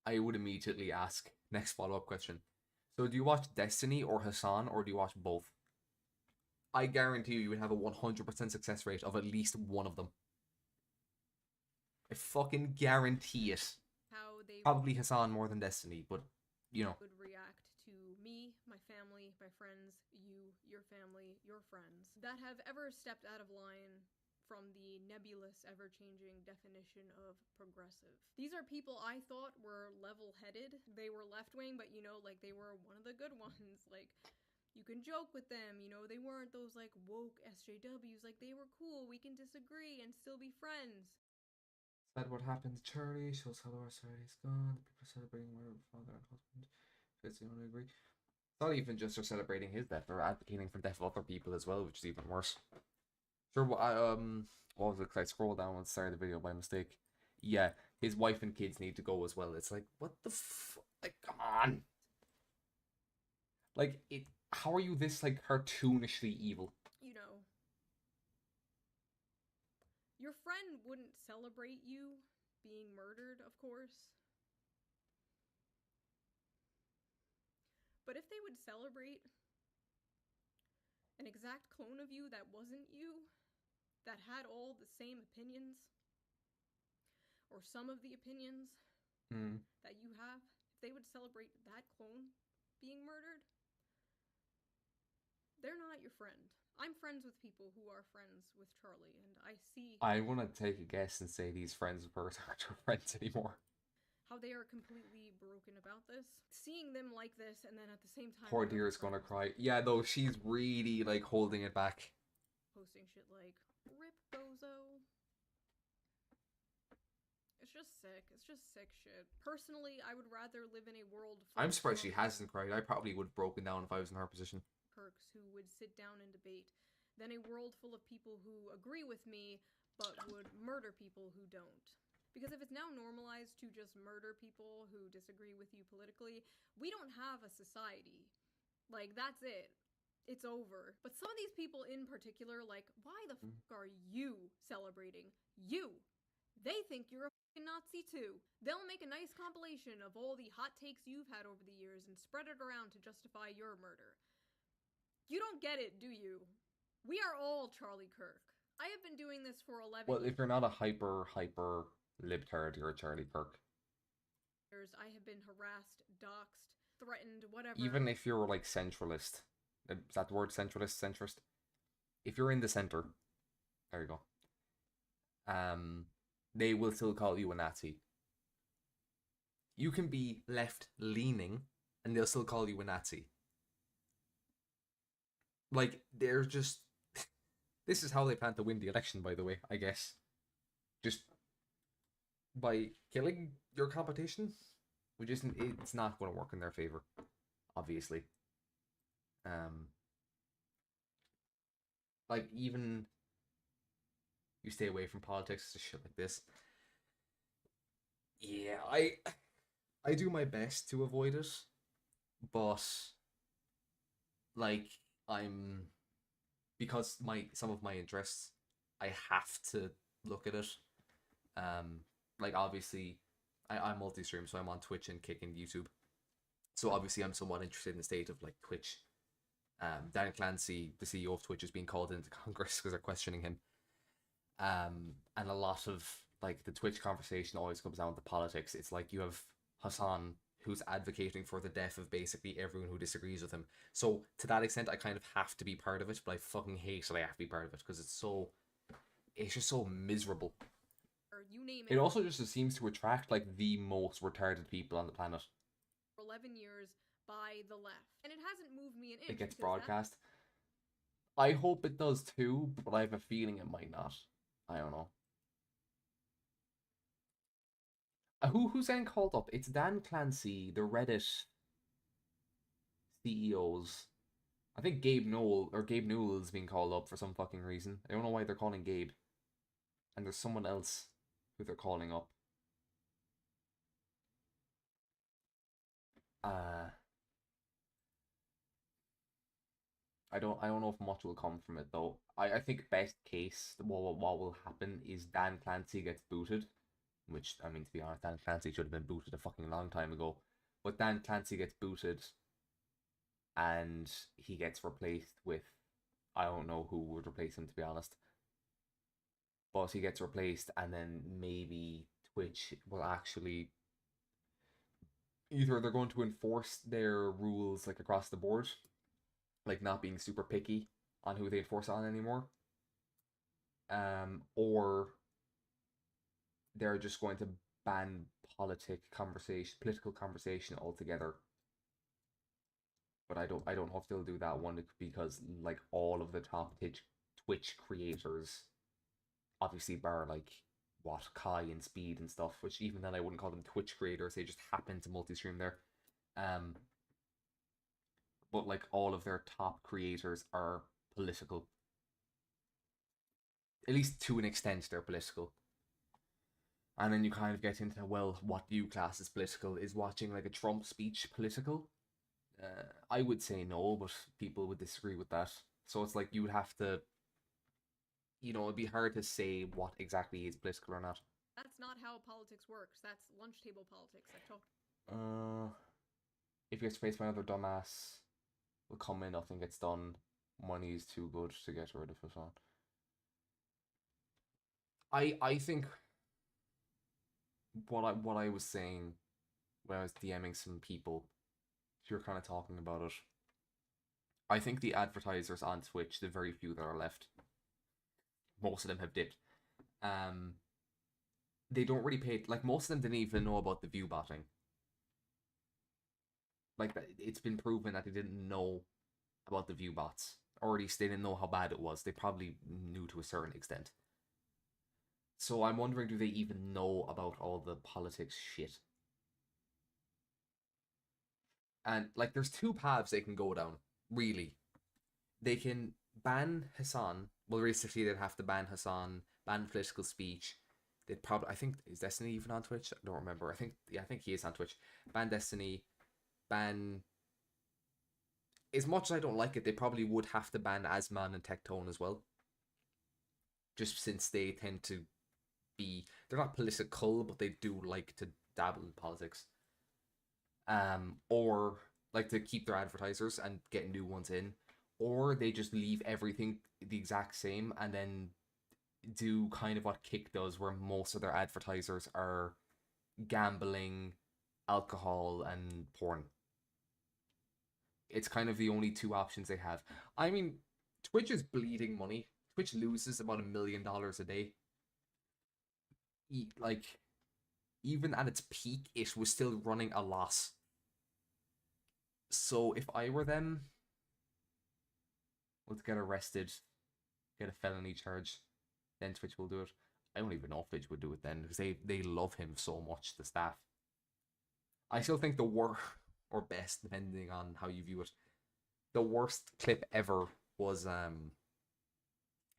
I would immediately ask, next follow-up question. So do you watch Destiny or Hassan, or do you watch both? I guarantee you would have a 100% success rate of at least one of them. I fucking guarantee it. how they Probably Hassan more than Destiny, but, you know. would react to me, my family, my friends, you, your family, your friends, that have ever stepped out of line from the nebulous, ever-changing definition of progressive. These are people I thought were level-headed. They were left-wing, but, you know, like, they were one of the good ones. Like, you can joke with them, you know, they weren't those, like, woke SJWs. Like, they were cool, we can disagree and still be friends. Said what happened to Charlie shows how our society is gone. The people celebrating murder of father and husband. Kids don't agree. It's not even just they're celebrating his death; they're advocating for death of other people as well, which is even worse. Sure, what was it? 'Cause I scrolled down and started the video by mistake. Yeah, his wife and kids need to go as well. It's like, what the like, come on. Like, it. How are you this like cartoonishly evil? You know, your friend wouldn't celebrate you being murdered, of course. But if they would celebrate an exact clone of you that wasn't you, that had all the same opinions, or some of the opinions that you have, if they would celebrate that clone being murdered, they're not your friend. I'm friends with people who are friends with Charlie, and I see I want to take a guess and say these friends of hers aren't her friends anymore. how they are completely broken about this. Seeing them like this, and then at the same time, Poor other dear is gonna friends cry. Yeah, though she's really like holding it back. posting shit like, rip bozo. It's just sick. It's just sick shit. Personally, I would rather live in a world full I'm of surprised she Charlie hasn't cried. I probably would have broken down if I was in her position. Kirks who would sit down and debate than a world full of people who agree with me but would murder people who don't. Because if it's now normalized to just murder people who disagree with you politically, we don't have a society. Like, that's it. It's over. But some of these people in particular, like, why the fuck are you celebrating? You! They think you're a fucking Nazi too. They'll make a nice compilation of all the hot takes you've had over the years and spread it around to justify your murder. You don't get it, do you? We are all Charlie Kirk. I have been doing this for 11 Well, years. if you're not a hyper libtard, you're a Charlie Kirk. I have been harassed, doxxed, threatened, whatever. Even if you're like centralist, is that the word centralist, centrist? If you're in the center, there you go. They will still call you a Nazi. You can be left leaning, and they'll still call you a Nazi. Like, they're just. This is how they plan to win the election, by the way, I guess. Just by killing your competition, which isn't. It's not going to work in their favor, obviously. Like, even you stay away from politics, shit like this. Yeah, I do my best to avoid it, but like because some of my interests, I have to look at it. Like, obviously, I'm multi-stream, so I'm on Twitch and Kick and YouTube. So obviously I'm somewhat interested in the state of like Twitch. Dan Clancy, the CEO of Twitch, is being called into Congress because they're questioning him. And a lot of like the Twitch conversation always comes down to politics. It's like you have Hassan, who's advocating for the death of basically everyone who disagrees with him. So to that extent, I kind of have to be part of it, but I fucking hate that I have to be part of it because it's so it's just so miserable. or you name it. It also just seems to attract like the most retarded people on the planet. For 11 years by the left, and it hasn't moved me an inch. It gets because broadcast. I hope it does too, but I have a feeling it might not. I don't know. Who's getting called up? It's Dan Clancy, the Reddit CEOs. I think Gabe Newell is being called up for some fucking reason. I don't know why they're calling Gabe. And there's someone else who they're calling up. I don't know if much will come from it though. I think best case what will happen is Dan Clancy gets booted, which I mean to be honest, Dan Clancy should have been booted a fucking long time ago. But Dan Clancy gets booted, and he gets replaced with, I don't know who would replace him to be honest. But he gets replaced, and then maybe Twitch will actually either they're going to enforce their rules like across the board, like not being super picky on who they enforce on anymore, or they're just going to ban political conversation altogether. But I don't know if they'll do that one because like all of the top Twitch creators, obviously bar like what Kai and Speed and stuff, which even then I wouldn't call them Twitch creators, they just happen to multi-stream there. But like all of their top creators are political. At least to an extent they're political. And then you kind of get into, well, what do you class as political? Is watching like a Trump speech political? I would say no, but people would disagree with that. So it's like you would have to, it'd be hard to say what exactly is political or not. That's not how politics works. That's lunch table politics. I've talked. If he gets faced by another dumbass, will come in, nothing gets done. Money is too good to get rid of it on. I think what I was saying when I was DMing some people, if you're kind of talking about it, I think the advertisers on Twitch, the very few that are left, most of them have dipped. They don't really pay, like most of them didn't even know about the view botting. Like it's been proven that they didn't know about the view bots, or at least they didn't know how bad it was. They probably knew to a certain extent. So I'm wondering, do they even know about all the politics shit? And like there's two paths they can go down, really. They can ban Hassan. Well, realistically they'd have to ban Hassan, ban political speech. They'd probably, I think, is Destiny even on Twitch? I don't remember. I think he is on Twitch. Ban Destiny, ban, as much as I don't like it, they probably would have to ban Asman and Tectone as well. Just since they tend to be, they're not political, but they do like to dabble in politics. Or like to keep their advertisers and get new ones in. Or they just leave everything the exact same and then do kind of what Kick does, where most of their advertisers are gambling, alcohol, and porn. It's kind of the only two options they have. I mean, Twitch is bleeding money. Twitch loses about $1 million a day. Like, even at its peak, it was still running a loss. So if I were them, let's get arrested, get a felony charge, then Twitch will do it. I don't even know if Twitch would do it then, because they love him so much, the staff. I still think the worst, or best, depending on how you view it, the worst clip ever was,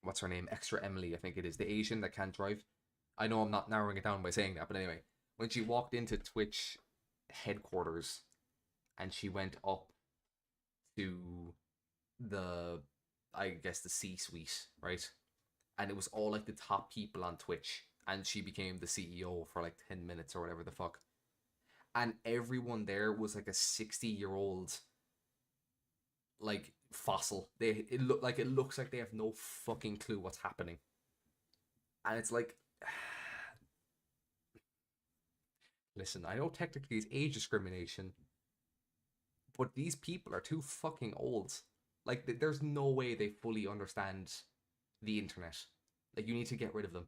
what's her name? Extra Emily, I think it is. The Asian that can't drive. I know I'm not narrowing it down by saying that, but anyway. When she walked into Twitch headquarters, and she went up to the C-suite, right? And it was all like the top people on Twitch, and she became the CEO for like 10 minutes or whatever the fuck. And everyone there was like a 60-year-old like fossil. It looks like they have no fucking clue what's happening. And it's like, listen, I know technically it's age discrimination, but these people are too fucking old. Like, there's no way they fully understand the internet. Like, you need to get rid of them.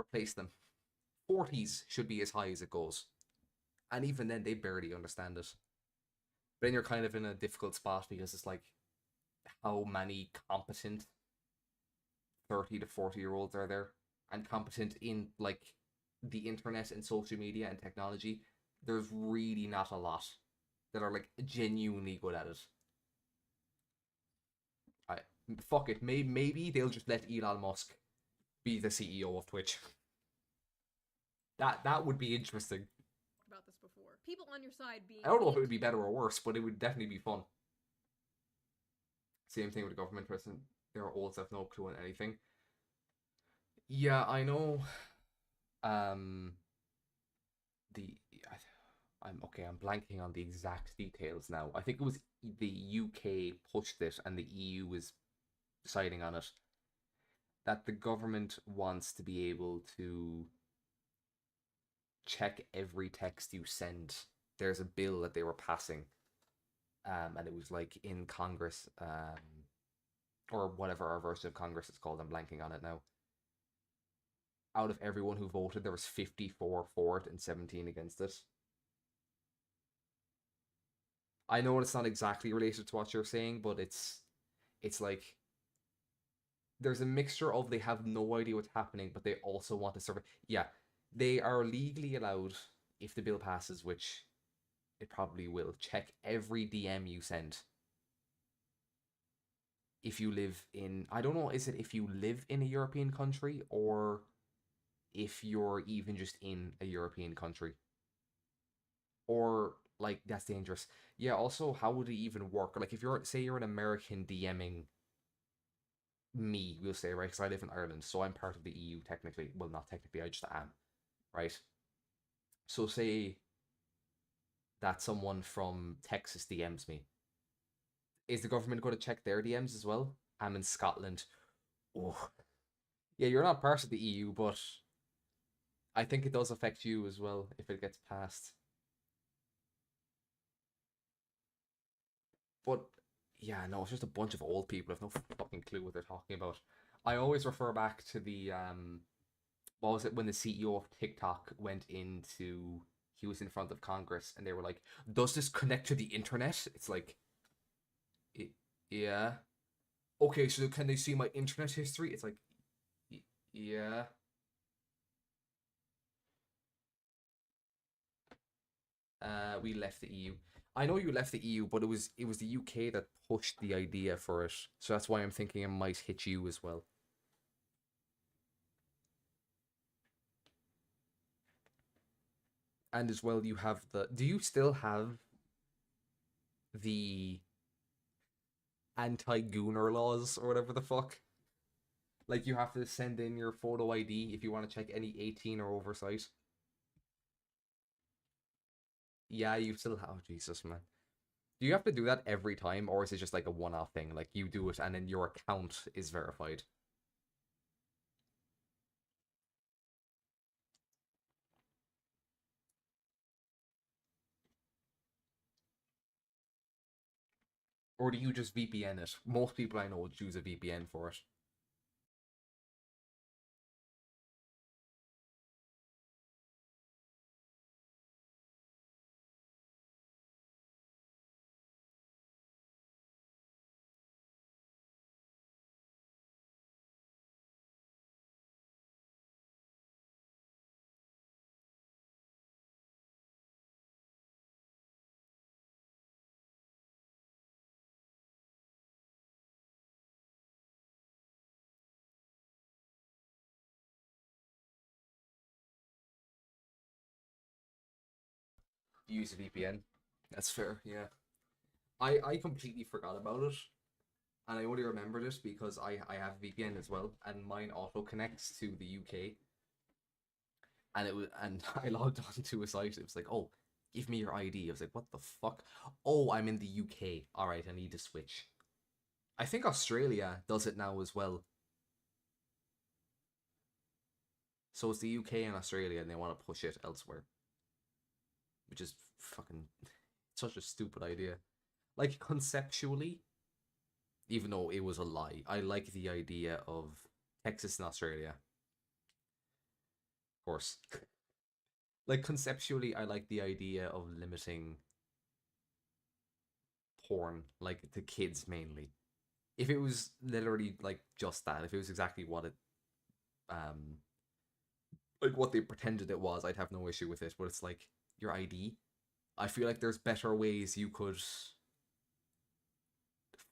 Replace them. 40s should be as high as it goes. And even then, they barely understand it. But then you're kind of in a difficult spot because it's like, how many competent 30 to 40-year-olds are there? And competent in, like, the internet and social media and technology. There's really not a lot that are, like, genuinely good at it. Fuck it. Maybe they'll just let Elon Musk be the CEO of Twitch. That would be interesting. About this before. People on your side being. I don't know if it would be better or worse, but it would definitely be fun. Same thing with the government person. They're old, have no clue on anything. Yeah, I know. I'm blanking on the exact details now. I think it was the UK pushed it and the EU was deciding on it. That the government wants to be able to check every text you send. There's a bill that they were passing, and it was like in Congress, or whatever our version of Congress is called. I'm blanking on it now. Out of everyone who voted, there was 54 for it and 17 against it. I know it's not exactly related to what you're saying, but it's like there's a mixture of they have no idea what's happening, but they also want to survey. Yeah, they are legally allowed, if the bill passes, which it probably will, check every DM you send. If you live in, I don't know, is it if you live in a European country or if you're even just in a European country? Or, like, that's dangerous. Yeah, also, how would it even work? Like, if you're, say you're an American DMing me, we'll say, right? Because I live in Ireland, so I'm part of the EU technically. Well, not technically, I just am, right? So say that someone from Texas DMs me. Is the government going to check their DMs as well? I'm in Scotland. Oh, yeah, you're not part of the EU, but I think it does affect you as well if it gets passed. But yeah, no, it's just a bunch of old people. I have no fucking clue what they're talking about. I always refer back to the what was it when the CEO of TikTok went into, he was in front of Congress and they were like, "Does this connect to the internet?" It's like, yeah. Okay, so can they see my internet history? It's like, yeah. We left the EU. I know you left the EU, but it was the UK that pushed the idea for it. So that's why I'm thinking it might hit you as well. And as well, you have the. Do you still have the anti-gooner laws or whatever the fuck? Like, you have to send in your photo ID if you want to check any 18 or over site. Yeah, you still have. Oh, Jesus, man. Do you have to do that every time, or is it just like a one-off thing? Like, you do it and then your account is verified? Or do you just VPN it? Most people I know would use a VPN for it. Use a VPN. That's fair, yeah. I completely forgot about it. And I only remembered it because I have VPN as well, and mine auto connects to the UK. And I logged on to a site. It was like, oh, give me your ID. I was like, what the fuck? Oh, I'm in the UK. All right, I need to switch. I think Australia does it now as well. So it's the UK and Australia, and they want to push it elsewhere, which is fucking such a stupid idea. Like, conceptually, even though it was a lie, I like the idea of Texas and Australia. Of course. Like, conceptually, I like the idea of limiting porn, like, to kids mainly. If it was literally, like, just that, if it was exactly what it, like, what they pretended it was, I'd have no issue with it, but it's like, your ID? I feel like there's better ways you could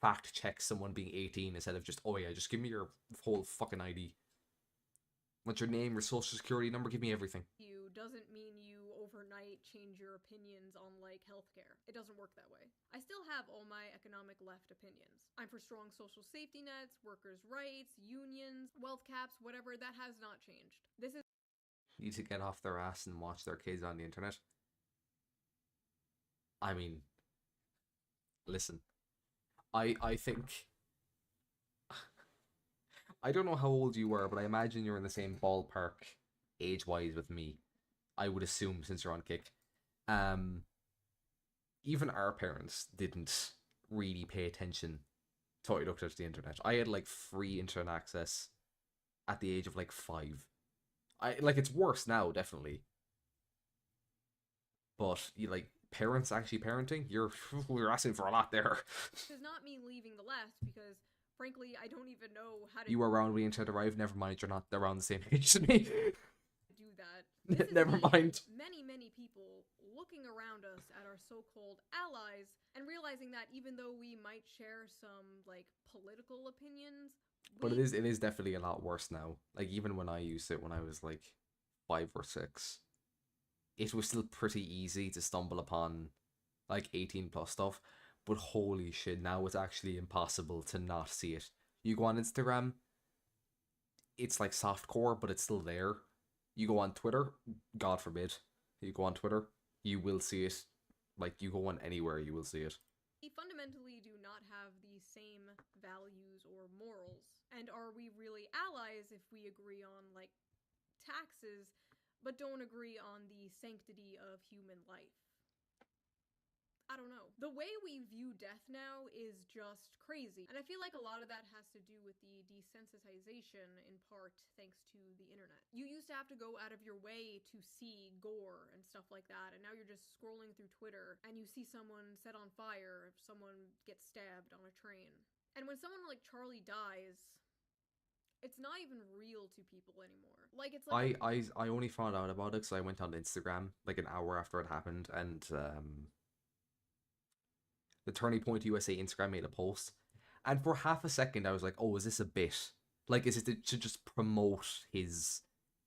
fact check someone being 18 instead of just, oh yeah, just give me your whole fucking ID. What's your name, your social security number, give me everything. You doesn't mean you overnight change your opinions on like healthcare. It doesn't work that way. I still have all my economic left opinions. I'm for strong social safety nets, workers' rights, unions, wealth caps, whatever. That has not changed. This is Need to get off their ass and watch their kids on the internet. I mean, listen, I think I don't know how old you were, but I imagine you're in the same ballpark age-wise with me. I would assume, since you're on Kick. Even our parents didn't really pay attention to what you looked at the internet. I had like free internet access at the age of like 5. It's worse now, definitely. But you like parents actually parenting, you're asking for a lot there. does not mean leaving the left because frankly, I don't even know how to You were around when the internet arrived. Never mind, you're not around the same age as me. do that. This is Never me mind. and many people looking around us at our so-called allies and realizing that even though we might share some like political opinions, But it is definitely a lot worse now. Like, even when I used it when I was like 5 or 6, it was still pretty easy to stumble upon like 18 plus stuff. But holy shit, now it's actually impossible to not see it. You go on Instagram, it's like softcore, but it's still there. You go on Twitter, God forbid, you go on Twitter, you will see it. Like, you go on anywhere, you will see it. we fundamentally do not have the same values or morals. And are we really allies if we agree on like taxes but don't agree on the sanctity of human life? I don't know. The way we view death now is just crazy. And I feel like a lot of that has to do with the desensitization, in part thanks to the internet. You used to have to go out of your way to see gore and stuff like that, and now you're just scrolling through Twitter and you see someone set on fire if someone gets stabbed on a train. And when someone like Charlie dies, it's not even real to people anymore. Like, it's like I only found out about it because I went on Instagram like an hour after it happened, and the Turning Point USA Instagram made a post, and for half a second I was like, oh, is this a bit? Like, is it to just promote his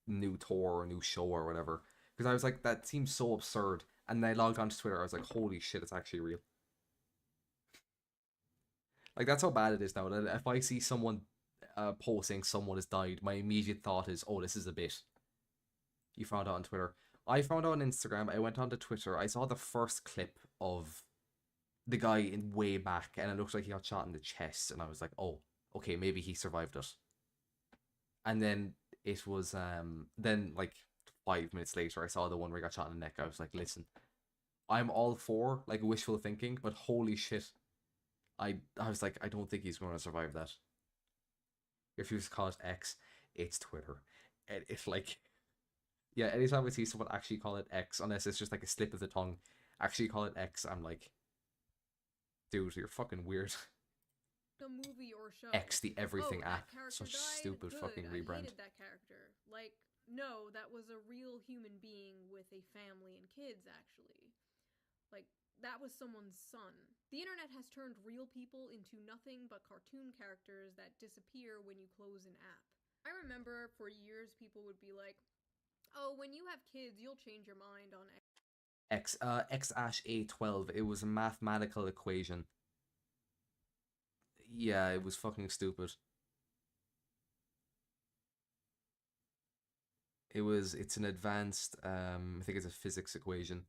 new tour or new show or whatever? Because I was like, that seems so absurd. And then I logged onto Twitter, I was like, holy shit, it's actually real. Like, that's how bad it is now. That if I see someone posting someone has died, my immediate thought is, oh, this is a bit. You found out on Twitter. I found out on Instagram. I went onto Twitter. I saw the first clip of the guy in way back, and it looked like he got shot in the chest, and I was like, oh, okay, maybe he survived it. And then it was then like 5 minutes later I saw the one where he got shot in the neck. I was like, listen, I'm all for like wishful thinking, but holy shit, I was like, I don't think he's going to survive that. If you just call it X, it's Twitter. It's like, yeah, anytime I see someone actually call it X, unless it's just like a slip of the tongue, actually call it X, I'm like, dude, you're fucking weird. a movie or show. X the everything that app. character Such died? stupid Good, fucking rebrand. I hated that character. Like, no, that was a real human being with a family and kids, actually. Like, that was someone's son. The internet has turned real people into nothing but cartoon characters that disappear when you close an app. I remember for years people would be like, oh, when you have kids, you'll change your mind on X-A12. It was a mathematical equation. Yeah, it was fucking stupid. It's an advanced, I think it's a physics equation.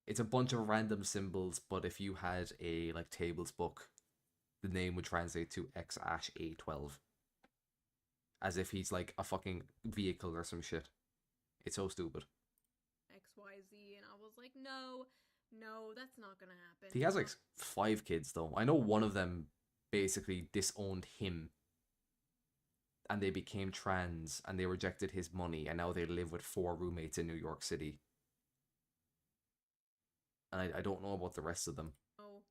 It's a bunch of random symbols, but if you had a, like, tables book, the name would translate to X-A12. As if he's, like, a fucking vehicle or some shit. It's so stupid. XYZ, and I was like, no, that's not gonna happen. He has, like, 5 kids, though. I know one of them basically disowned him and they became trans and they rejected his money and now they live with 4 roommates in New York City. And I don't know about the rest of them. Oh.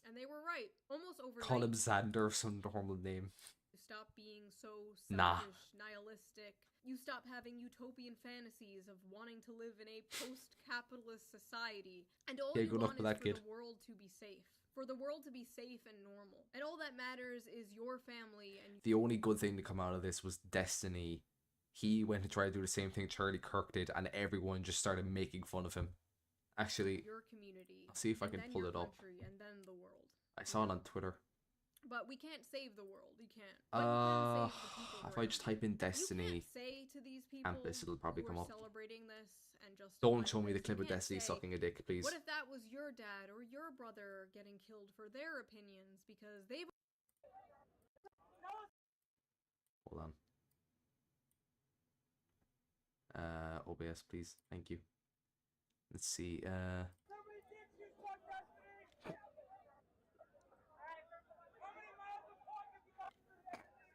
And they were right. Almost overnight. Call him Xander, some normal name. You stop being so Nah. selfish, nihilistic. You stop having utopian fantasies of wanting to live in a post-capitalist society. And all Yeah, you good luck want with is that, for kid. the world to be safe. For the world to be safe and normal. And all that matters is your family and The only good thing to come out of this was Destiny. He went to try to do the same thing Charlie Kirk did, and everyone just started making fun of him. Actually, your community. I'll see if I and can then pull your it up. country, and then the world. I saw it on Twitter. But we can't save the world. You can't. But you can save the people If I just type in Destiny, you can't say to these people Campus, it'll probably who come are up. celebrating this and just Don't show me the clip of Destiny sucking a dick, please. What if that was your dad or your brother getting killed for their opinions because they've Hold on. OBS, please. Thank you. Let's see.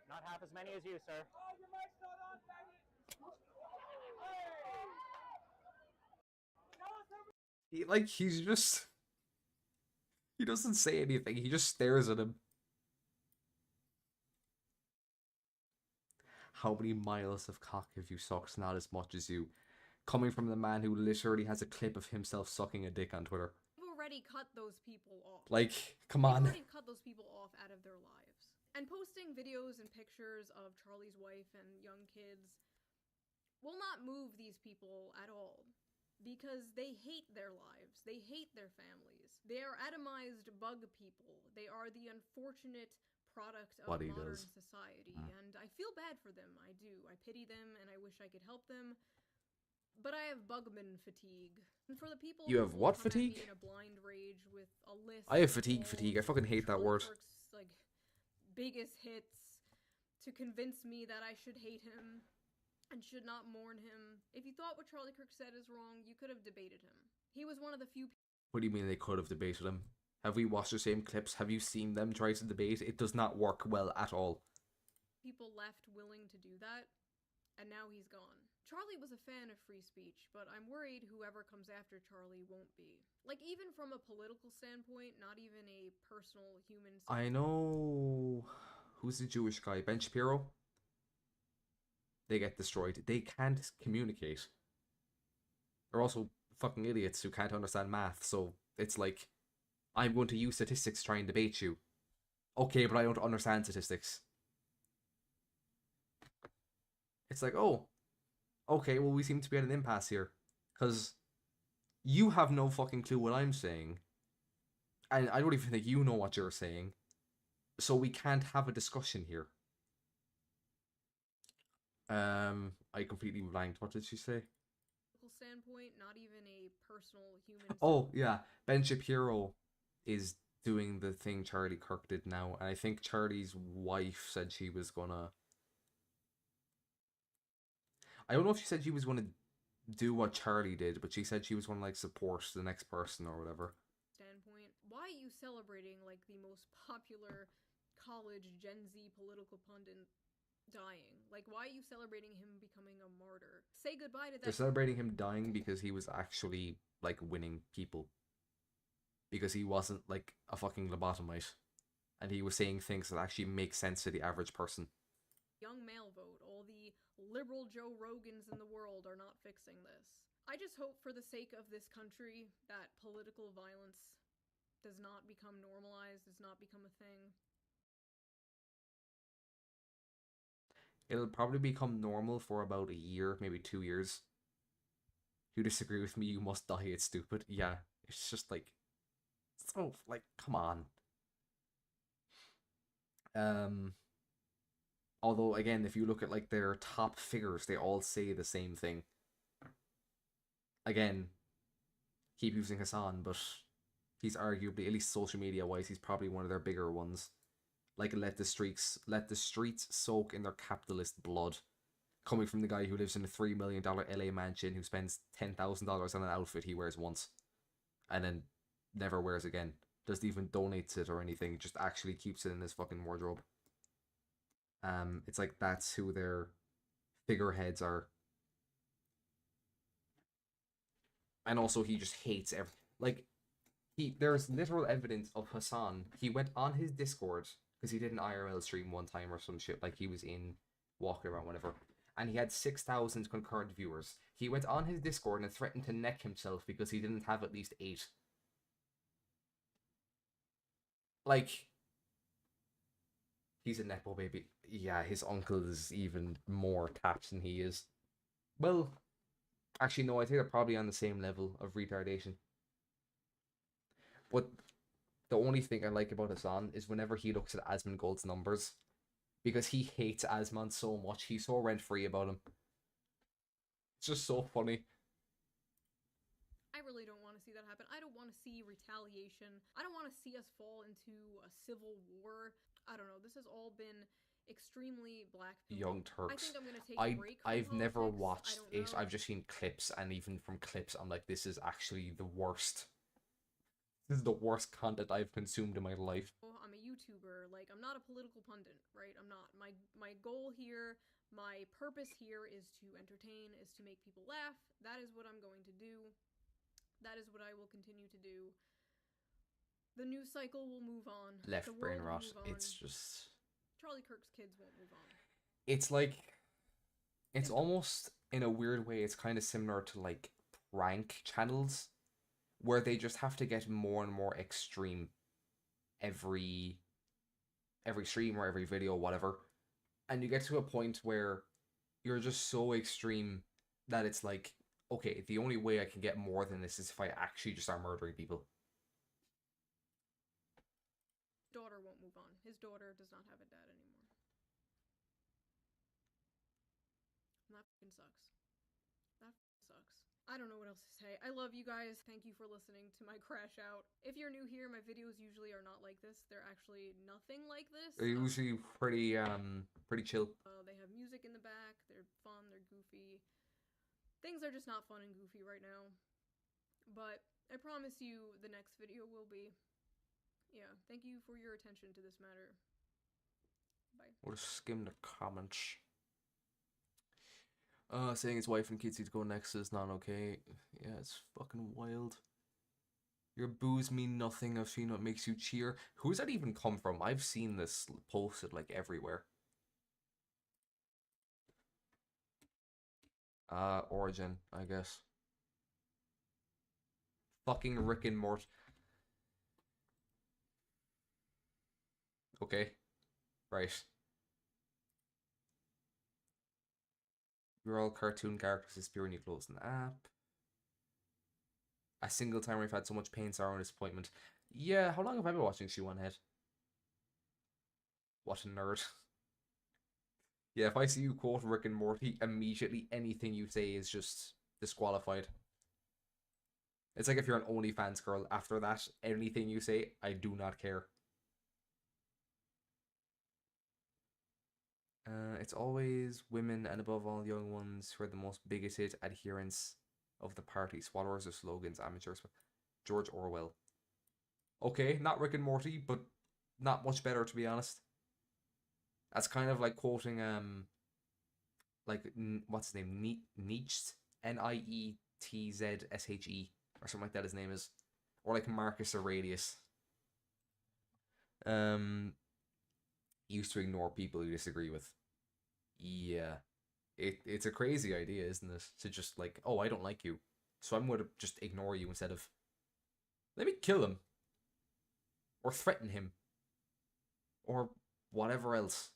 Not half as many as you, sir. He's just... He doesn't say anything. He just stares at him. How many miles of cock have you sucked? Not as much as you. Coming from the man who literally has a clip of himself sucking a dick on Twitter. already cut those people off. Like, come They've on. already cut those people off out of their lives. And posting videos and pictures of Charlie's wife and young kids will not move these people at all. Because they hate their lives. They hate their families. They are atomized bug people. They are the unfortunate product of What he modern does. society. Mm. And I feel bad for them. I do. I pity them and I wish I could help them. But I have bugman fatigue. And for the people You have who will what come at me fatigue? in a blind rage with a list I have of fatigue all fatigue. I fucking hate that Charlie word. Kirk's, like, biggest hits to convince me that I should hate him and should not mourn him. If you thought what Charlie Kirk said is wrong, you could have debated him. He was one of the few What do you mean they could have debated him? Have we watched the same clips? Have you seen them try to debate? It does not work well at all. people left willing to do that, and now he's gone. Charlie was a fan of free speech, but I'm worried whoever comes after Charlie won't be. Like, even from a political standpoint, not even a personal human I know... Who's the Jewish guy? Ben Shapiro? They get destroyed. They can't communicate. They're also fucking idiots who can't understand math, so it's like, I'm going to use statistics to try and debate you. Okay, but I don't understand statistics. It's like, oh, okay, well, we seem to be at an impasse here. Because you have no fucking clue what I'm saying. And I don't even think you know what you're saying. So we can't have a discussion here. I completely blanked. What did she say? standpoint, not even a personal human Oh, yeah. Ben Shapiro is doing the thing Charlie Kirk did now. And I think Charlie's wife said she was gonna... I don't know if she said she was gonna do what Charlie did, but she said she was gonna, like, support the next person or whatever. standpoint. Why are you celebrating, like, the most popular college Gen Z political pundit dying? Like, why are you celebrating him becoming a martyr? Say goodbye to They're that. celebrating him dying because he was actually, like, winning people. Because he wasn't, like, a fucking lobotomite. And he was saying things that actually make sense to the average person. Young male vote. All the liberal Joe Rogans in the world are not fixing this. I just hope for the sake of this country that political violence does not become normalized, does not become a thing. It'll probably become normal for about a year, maybe 2 years. You disagree with me, you must die, it's stupid. Yeah, it's just like... So, like, come on. Although, again, if you look at, like, their top figures, they all say the same thing. Again, keep using Hassan, but he's arguably, at least social media-wise, he's probably one of their bigger ones. Like, let the streets soak in their capitalist blood. Coming from the guy who lives in a $3 million LA mansion who spends $10,000 on an outfit he wears once. And then never wears again. Doesn't even donate it or anything, just actually keeps it in his fucking wardrobe. It's like that's who their figureheads are. And also he just hates every like there's literal evidence of Hassan. He went on his Discord because he did an IRL stream one time or some shit, like he was in walking around whatever, and he had 6,000 concurrent viewers. He went on his Discord and threatened to neck himself because he didn't have at least 8. Like, he's a nepo baby. Yeah, his uncle is even more attached than he is. Well, actually no, I think they're probably on the same level of retardation. But the only thing I like about Hassan is whenever he looks at Asmongold's numbers, because he hates Asmon so much, he's so rent-free about him. It's just so funny. I really don't want to see that happen. I don't want to see retaliation. I don't want to see us fall into a civil war. I don't know. This has all been extremely black pill. Young Turks. I think I'm gonna take a break from I've never politics. watched I don't it. know. I've just seen clips, and even from clips, I'm like, this is actually the worst. This is the worst content I've consumed in my life. I'm a YouTuber. Like, I'm not a political pundit, right? I'm not. My goal here, my purpose here is to entertain, is to make people laugh. That is what I'm going to do. That is what I will continue to do. The news cycle will move on. Left The brain world will rot. move on. It's just... Charlie Kirk's kids won't move on. It's like... It's almost, in a weird way, it's kind of similar to, like, prank channels, where they just have to get more and more extreme every stream or every video, whatever. And you get to a point where you're just so extreme that it's like, okay, the only way I can get more than this is if I actually just start murdering people. Daughter won't move on. His daughter does not have a dad anymore. And that fucking sucks. That sucks. I don't know what else to say. I love you guys. Thank you for listening to my crash out. If you're new here, my videos usually are not like this. They're actually nothing like this. They're usually pretty chill. They have music in the back. They're fun. They're goofy. Things are just not fun and goofy right now. But I promise you the next video will be. Yeah, thank you for your attention to this matter. Bye. We'll just skim the comments. Saying his wife and kids need to go next is not okay. Yeah, it's fucking wild. Your boos mean nothing. I've seen what makes you cheer. Who's that even come from? I've seen this posted like everywhere. Origin, I guess. Fucking Rick and Mort. Okay. Right. You're all cartoon characters disappear when you close an app. A single time where I've had so much pain, sorrow, and disappointment. Yeah, how long have I been watching Shoe on Head? What a nerd. Yeah, if I see you quote Rick and Morty, immediately anything you say is just disqualified. It's like if you're an OnlyFans girl, after that, anything you say, I do not care. It's always women and above all young ones who are the most bigoted adherents of the party. Swallowers of slogans, amateurs. George Orwell. Okay, not Rick and Morty, but not much better, to be honest. That's kind of like quoting what's his name? Nietzsche, Nietzsche, or something like that. His name is, or like Marcus Aurelius. Used to ignore people you disagree with. Yeah, it's a crazy idea, isn't it? To just like, oh, I don't like you, so I'm going to just ignore you instead of, let me kill him, or threaten him, or whatever else.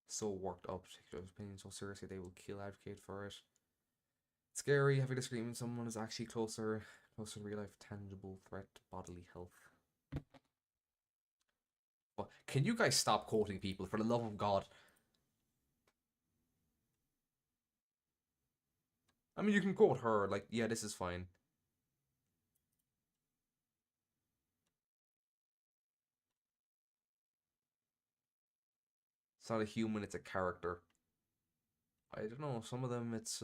So worked up, take those opinions so seriously they will kill, advocate for it. It's scary having to scream when someone is actually closer to real life, tangible threat to bodily health. But can you guys stop quoting people, for the love of God? I mean, you can quote her, like, yeah, this is fine. It's not a human, it's a character. I don't know, some of them it's,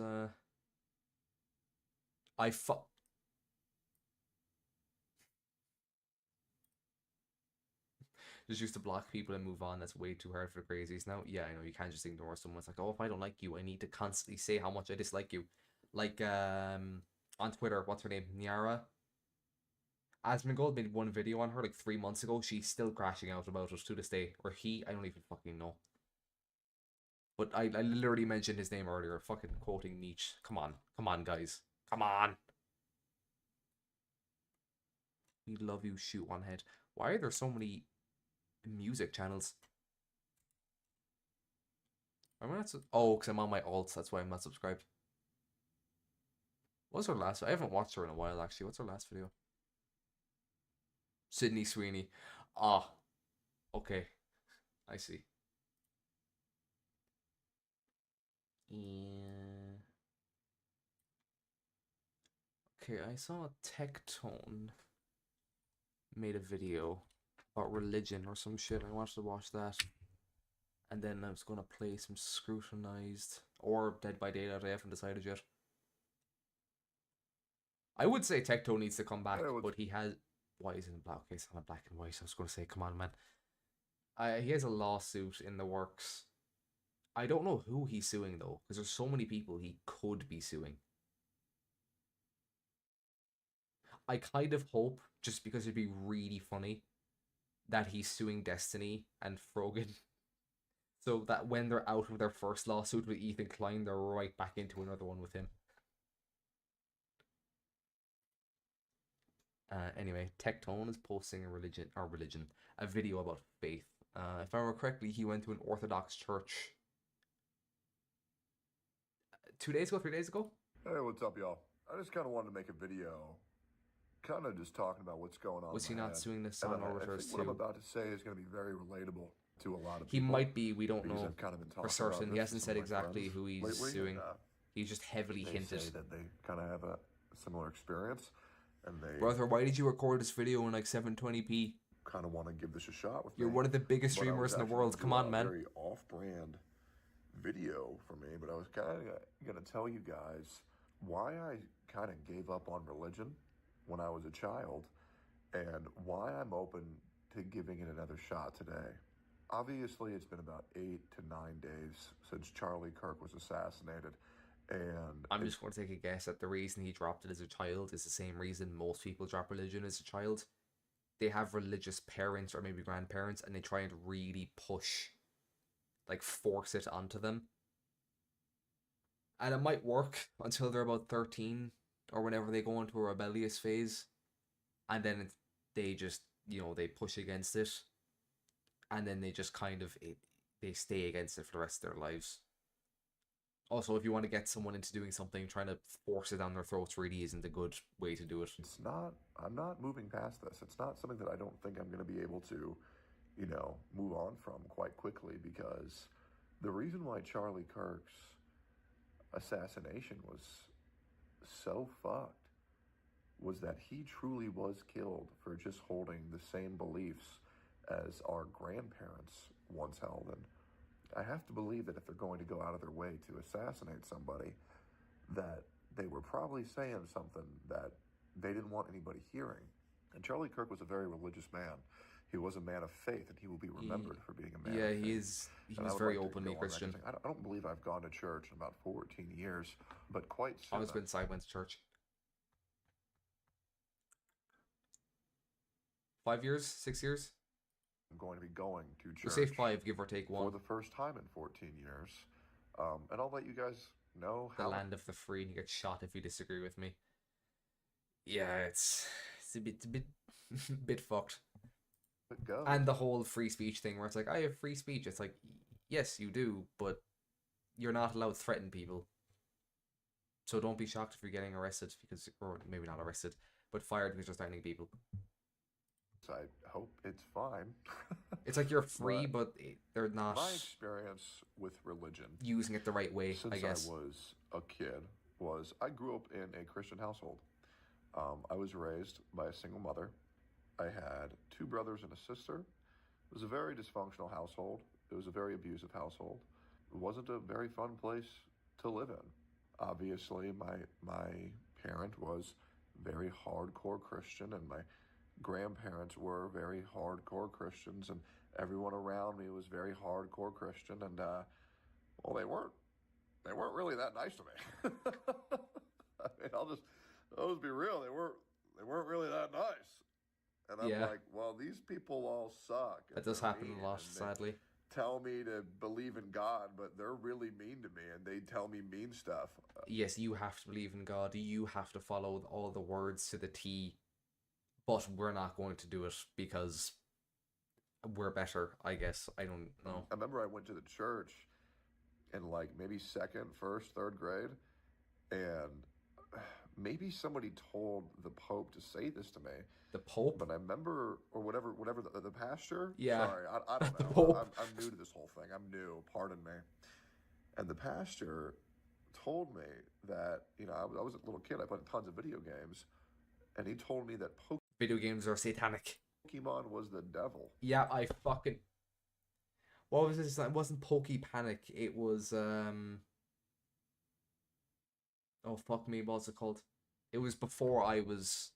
Just used to block people and move on. That's way too hard for the crazies now. Yeah, I know, you can't just ignore someone. It's like, oh, if I don't like you, I need to constantly say how much I dislike you. Like on Twitter, what's her name? Niara Asmongold made one video on her like 3 months ago. She's still crashing out about it to this day. Or he, I don't even fucking know. But I literally mentioned his name earlier, fucking quoting Nietzsche. Come on, guys. Come on. We love you, shoot one head. Why are there so many music channels? Am I not because I'm on my alts, that's why I'm not subscribed. What's her last? I haven't watched her in a while, actually. What's her last video? Sydney Sweeney. Ah. Okay. I see. Yeah. Okay, I saw Tectone made a video about religion or some shit. I wanted to watch that. And then I was going to play some Scrutinized or Dead by Daylight. I haven't decided yet. I would say Tectone needs to come back, but he has... Why is it in black? Okay, it's not black and white. I was going to say, come on, man. He has a lawsuit in the works. I don't know who he's suing, though, because there's so many people he could be suing. I kind of hope, just because it'd be really funny, that he's suing Destiny and Frogan. So that when they're out of their first lawsuit with Ethan Klein, they're right back into another one with him. Anyway, Tectone is posting a video about faith. If I remember correctly, he went to an Orthodox church 3 days ago? Hey, what's up, y'all? I just kind of wanted to make a video, kind of just talking about what's going on. Was he not suing the Son Orbiters too? What I'm about to say is going to be very relatable to a lot of people. He might be, we don't know kind of for certain. He hasn't said exactly who he's suing. He's just heavily hinted. Say that they kind of have a similar experience. And they, brother, why did you record this video in like 720p? Kind of want to give this a shot with You're me. one of the biggest streamers in the world. Come on, man. Very off-brand video for me, but I was kind of going to tell you guys why I kind of gave up on religion when I was a child and why I'm open to giving it another shot today. Obviously, it's been about 8 to 9 days since Charlie Kirk was assassinated. And I'm just going to take a guess that the reason he dropped it as a child is the same reason most people drop religion as a child. They have religious parents or maybe grandparents and they try and really push, like force it onto them. And it might work until they're about 13 or whenever they go into a rebellious phase. And then they just, they push against it. And then they just kind of, they stay against it for the rest of their lives. Also, if you want to get someone into doing something, trying to force it down their throats really isn't a good way to do it. I'm not moving past this. It's not something that I don't think I'm going to be able to, move on from quite quickly, because the reason why Charlie Kirk's assassination was so fucked was that he truly was killed for just holding the same beliefs as our grandparents once held. And I have to believe that if they're going to go out of their way to assassinate somebody, that they were probably saying something that they didn't want anybody hearing. And Charlie Kirk was a very religious man. He was a man of faith, and he will be remembered for being a man of faith. He was very openly Christian. I don't believe I've gone to church in about 14 years, but quite soon. I was when I went to church. 5 years? 6 years? I'm going to be going to church. We'll say 5, give or take 1. For the first time in 14 years. And I'll let you guys know how... The land of the free, and you get shot if you disagree with me. Yeah, it's a bit fucked. Go. And the whole free speech thing where it's like, I have free speech. It's like, yes, you do, but you're not allowed to threaten people. So don't be shocked if you're getting arrested because, or maybe not arrested, but fired because you're threatening people. I hope it's fine. It's like you're free, but they're not. My experience with religion, using it the right way, since I guess. I was a kid, was I grew up in a Christian household. I was raised by a single mother. I had 2 brothers and a sister. It was a very dysfunctional household. It was a very abusive household. It wasn't a very fun place to live in. Obviously, my parent was very hardcore Christian, and my grandparents were very hardcore Christians, and everyone around me was very hardcore Christian, and well, they weren't really that nice to me. I mean, I'll just be real. They weren't really that nice. And I'm Yeah. like, well, these people all suck. and That does they're happen mean, a lot, and they sadly. tell me to believe in God, but they're really mean to me, and they tell me mean stuff. Yes, you have to believe in God. You have to follow all the words to the T. But we're not going to do it because we're better, I guess. I don't know. I remember I went to the church in like maybe second, first, third grade, and maybe somebody told the Pope to say this to me. The Pope? But I remember, or whatever the pastor. Yeah. Sorry, I don't The know. Pope. I'm new to this whole thing. I'm new. Pardon me. And the pastor told me that I was a little kid. I played tons of video games, and he told me that Video games are satanic. Pokemon was the devil. Yeah, I fucking... What was this? It wasn't Pokey Panic. It was, Oh, fuck me, what's it called? It was before I was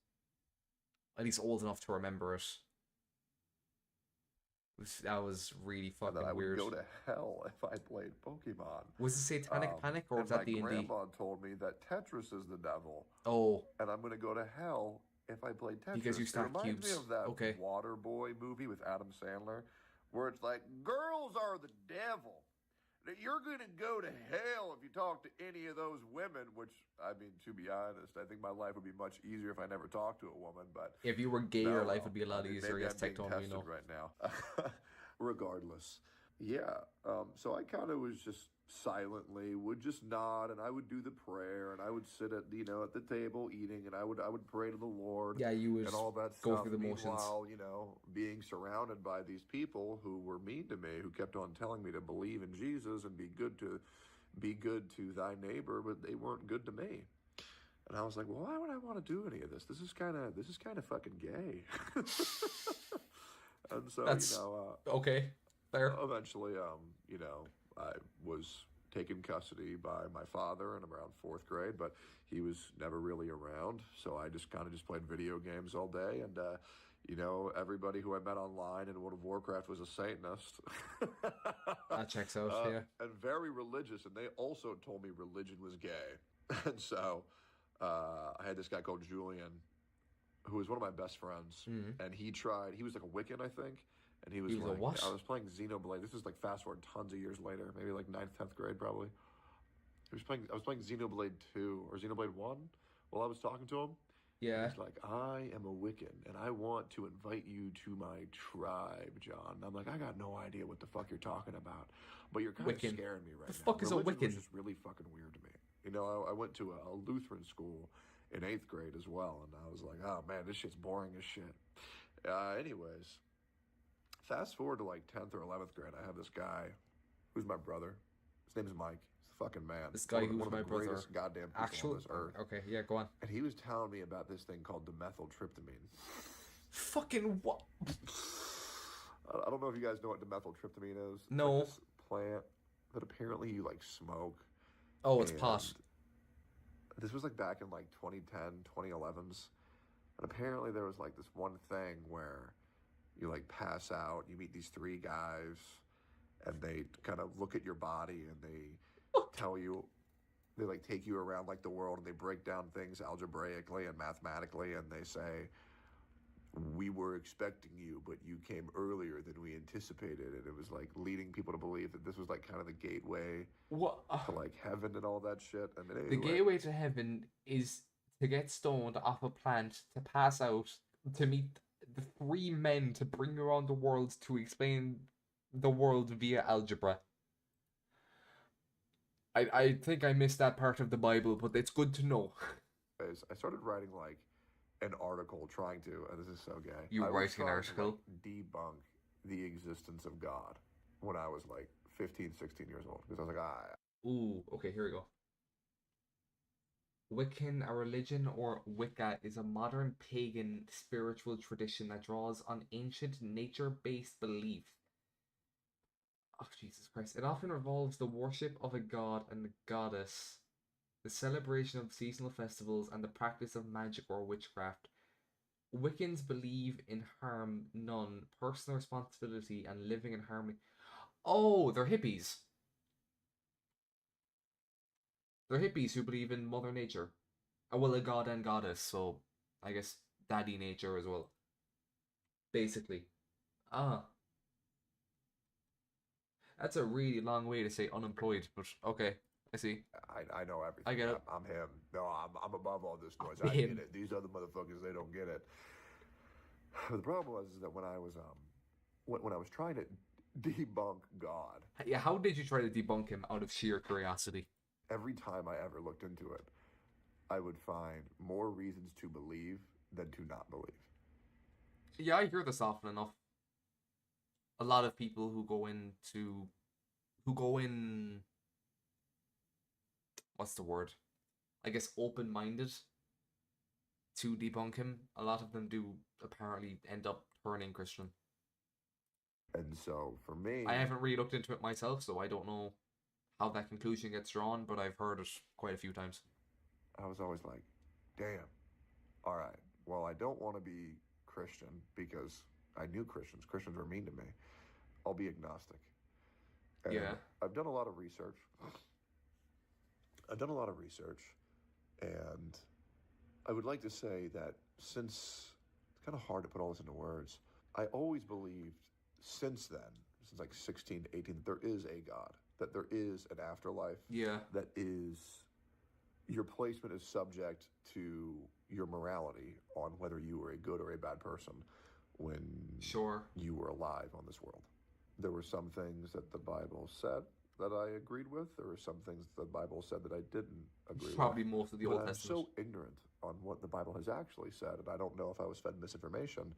at least old enough to remember it. That was really And that fucking I would weird. go to hell if I played Pokemon. Was it Satanic Panic or and was that my D&D? grandma told me that Tetris is the devil, Oh, and I'm going to go to hell if I play Tetris. Because you stack it reminds cubes. me of that Okay. Waterboy movie with Adam Sandler, where it's like, girls are the devil. That you're going to go to hell if you talk to any of those women, which, I mean, to be honest, I think my life would be much easier if I never talked to a woman, but... if you were gay, your no, life would be a lot I mean, easier. maybe Yes, I'm being Tecton, you tested know. right now. Regardless. Yeah, so I kind of was just silently would just nod, and I would do the prayer, and I would sit at at the table eating, and I would pray to the Lord. Yeah, you would And all that go stuff. through the motions. Meanwhile, being surrounded by these people who were mean to me, who kept on telling me to believe in Jesus and be good to thy neighbor, but they weren't good to me. And I was like, well, why would I want to do any of this? This is kind of fucking gay. And so, That's okay. Fair. eventually, I was taken custody by my father in around fourth grade, but he was never really around. So I just kind of played video games all day. And, everybody who I met online in World of Warcraft was a Satanist. That checks out, yeah. And very religious. And they also told me religion was gay. And so I had this guy called Julian, who was one of my best friends. Mhm. And he was like a Wiccan, I think. And he was He was a like, what? I was playing Xenoblade. This is like fast forward tons of years later, maybe like 9th, 10th grade probably. I was playing Xenoblade 2 or Xenoblade 1 while I was talking to him. Yeah. He's like, I am a Wiccan, and I want to invite you to my tribe, John. And I'm like, I got no idea what the fuck you're talking about, but you're kind of Wiccan. scaring me right The now. fuck is a Religion Wiccan? was just really fucking weird to me. I went to a Lutheran school in 8th grade as well, and I was like, oh man, this shit's boring as shit. Anyways, fast forward to like 10th or 11th grade, I have this guy who's my brother. His name's Mike. He's a fucking man. This guy one of who's the my brother. greatest goddamn people Actual. on this earth. Okay, yeah, go on. And he was telling me about this thing called dimethyltryptamine. Fucking what? I don't know if you guys know what dimethyltryptamine is. It's No. like this plant that apparently you like smoke. Oh, it's And pot. This was like back in like 2010, 2011s. And apparently there was like this one thing where you like pass out, you meet these three guys, and they kind of look at your body and they tell you, they like take you around like the world, and they break down things algebraically and mathematically, and they say, we were expecting you, but you came earlier than we anticipated. And it was like leading people to believe that this was like kind of the gateway What? to like heaven and all that shit. And then The anyway, gateway to heaven is to get stoned off a plant, to pass out, to meet the three men to bring you around the world to explain the world via algebra. I think I missed that part of the Bible, but it's good to know. I started writing like an article trying to, and this is so gay. You I was writing an trying to, article? like, debunk the existence of God when I was like 15, 16 years old. Because I was like, Ooh, okay, here we go. Wiccan, a religion, or Wicca, is a modern pagan spiritual tradition that draws on ancient nature-based belief. Oh, Jesus Christ. It often involves the worship of a god and a goddess, the celebration of seasonal festivals, and the practice of magic or witchcraft. Wiccans believe in harm none, personal responsibility, and living in harmony. Oh, they're hippies. They're hippies who believe in Mother Nature. Well, a god and goddess, so I guess Daddy Nature as well. Basically. Ah. That's a really long way to say unemployed, but okay, I see. I know everything. I get it. I'm him. No, I'm above all this noise. I'm I him. get it. These other motherfuckers, they don't get it. The problem was that when I was when I was trying to debunk God, Yeah, how did you try to debunk him out of sheer curiosity? every time I ever looked into it, I would find more reasons to believe than to not believe. Yeah, I hear this often enough. A lot of people who go in, what's the word? I guess open-minded to debunk him. A lot of them do apparently end up turning Christian. And so for me, I haven't really looked into it myself, so I don't know how that conclusion gets drawn, but I've heard it quite a few times. I was always like, damn, all right, well, I don't want to be Christian because I knew Christians. Christians were mean to me. I'll be agnostic. And Yeah. I've done a lot of research. And I would like to say that since it's kind of hard to put all this into words, I always believed since then, since like 16 to 18, that there is a God, that there is an afterlife, Yeah. that is your placement is subject to your morality on whether you were a good or a bad person when Sure. you were alive on this world. There were some things that the Bible said that I agreed with. There were some things the Bible said that I didn't agree Probably with. most of the But Old I'm Testament. so ignorant on what the Bible has actually said, and I don't know if I was fed misinformation,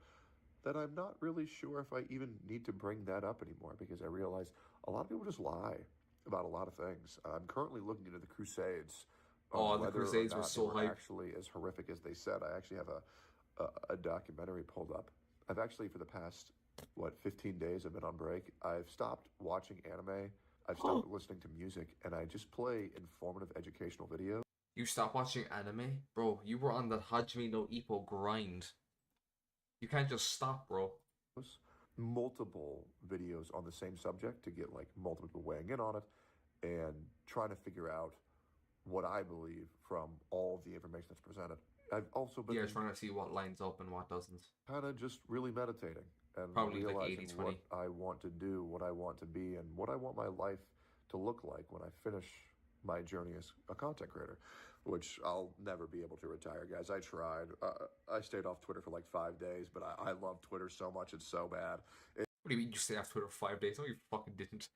that I'm not really sure if I even need to bring that up anymore, because I realize a lot of people just lie about a lot of things. I'm currently looking into the Crusades. Oh, the whether or Crusades were not so they were hype. actually as horrific as they said. I actually have a documentary pulled up. I've actually, for the past 15 days, I've been on break. I've stopped watching anime. I've stopped listening to music, and I just play informative educational videos. You stopped watching anime? Bro, you were on the Hajime no Ippo grind. You can't just stop, bro. Multiple videos on the same subject to get like multiple people weighing in on it and trying to figure out what I believe from all of the information that's presented. I've also been Trying to see what lines up and what doesn't. kind of just really meditating and Probably like realizing 80-20. what I want to do, what I want to be, and what I want my life to look like when I finish my journey as a content creator, which I'll never be able to retire, guys. I tried. I stayed off Twitter for like 5 days, but I love Twitter so much. It's so bad. What do you mean you stay off Twitter for 5 days? No, you fucking didn't.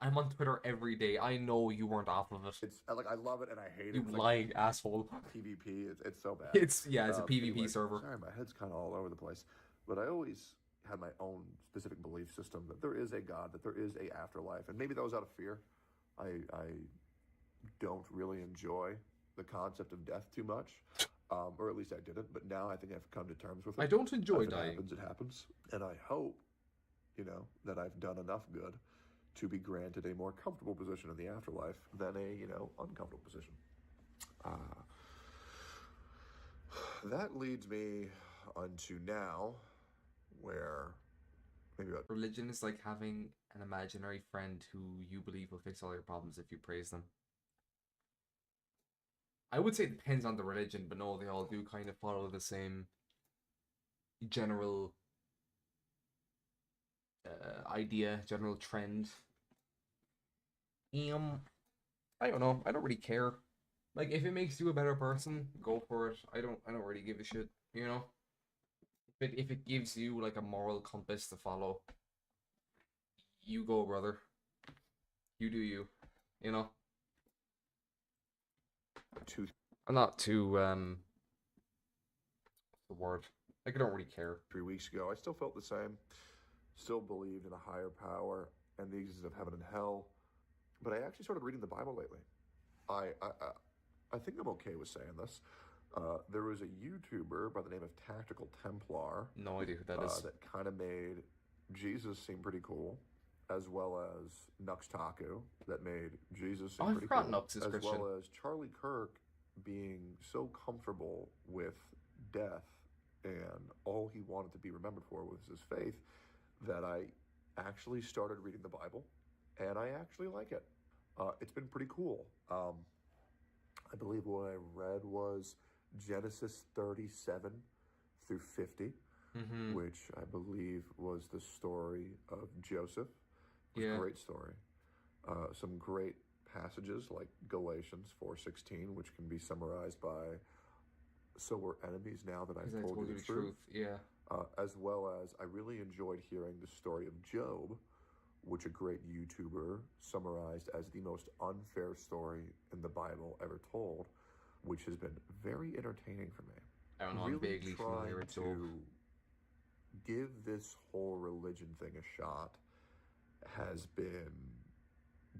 I'm on Twitter every day. I know you weren't off of it. It's like I love it and I hate it. You It's lying asshole. PvP. It's so bad. It's a PvP Anyway, server. Sorry, my head's kind of all over the place. But I always had my own specific belief system that there is a God, that there is a afterlife. And maybe that was out of fear. I don't really enjoy the concept of death too much. Or at least I didn't. But now I think I've come to terms with it. I don't enjoy If it dying. happens, it happens. And I hope, that I've done enough good to be granted a more comfortable position in the afterlife than a, uncomfortable position. That leads me unto now, where maybe about Religion is like having an imaginary friend who you believe will fix all your problems if you praise them. I would say it depends on the religion, but no, they all do kind of follow the same general idea, general trend. I don't know. I don't really care. Like, if it makes you a better person, go for it. I don't really give a shit. If it gives you like a moral compass to follow, you go, brother. You do you. two I'm not too what's the word? Like, I don't really care. 3 weeks ago, I still felt the same. Still believed in a higher power and the existence of heaven and hell. But I actually started reading the Bible lately. I think I'm okay with saying this. There was a YouTuber by the name of Tactical Templar No idea who that is. that kind of made Jesus seem pretty cool, as well as Nux Taku that made Jesus seem I pretty forgot cool, Nux is as Christian. well as Charlie Kirk being so comfortable with death and all he wanted to be remembered for was his faith, that I actually started reading the Bible, and I actually like it. It's been pretty cool. I believe what I read was Genesis 37 through 50, Mm-hmm. which I believe was the story of Joseph. It was Yeah. a great story. Some great passages like Galatians 4:16, which can be summarized by, "So we're enemies now that I've Because I told you the truth." Yeah. As well as I really enjoyed hearing the story of Job, which a great YouTuber summarized as the most unfair story in the Bible ever told, which has been very entertaining for me. I don't know, I'm Really vaguely familiar trying with Job. to give this whole religion thing a shot has been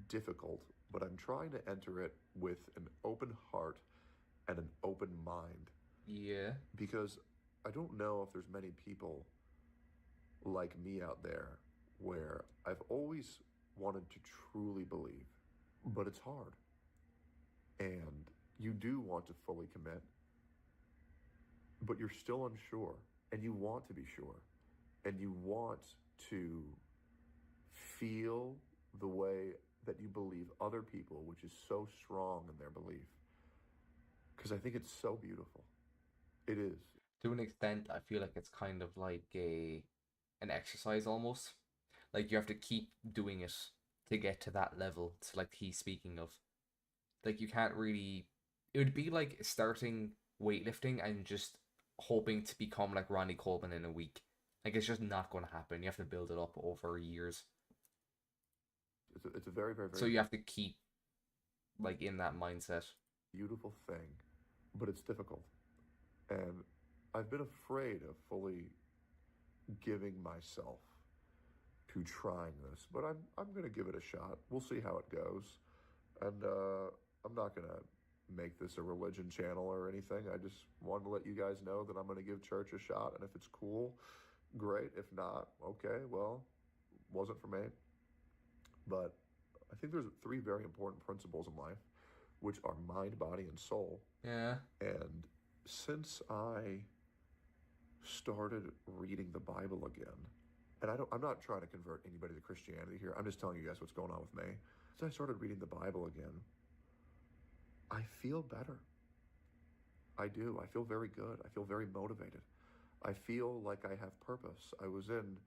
difficult, but I'm trying to enter it with an open heart and an open mind, Yeah. because I don't know if there's many people like me out there where I've always wanted to truly believe, but it's hard. And you do want to fully commit, but you're still unsure, and you want to be sure, and you want to feel the way that you believe other people, which is so strong in their belief. Because I think it's so beautiful. It is. To an extent, I feel like it's kind of like an exercise almost. Like you have to keep doing it to get to that level. To like he's speaking of. Like you can't really. It would be like starting weightlifting and just hoping to become like Ronnie Coleman in a week. Like it's just not going to happen. You have to build it up over years. It's a very, very, So very you have to keep like in that mindset. beautiful thing, but it's difficult. And I've been afraid of fully giving myself to trying this, but I'm going to give it a shot. We'll see how it goes. And I'm not going to make this a religion channel or anything. I just wanted to let you guys know that I'm going to give church a shot, and if it's cool, great. If not, okay, well, wasn't for me. But I think there's 3 very important principles in life, which are mind, body, and soul. Yeah. And since I started reading the Bible again, and I'm not trying to convert anybody to Christianity here. I'm just telling you guys what's going on with me. Since I started reading the Bible again, I feel better. I do. I feel very good. I feel very motivated. I feel like I have purpose. I was in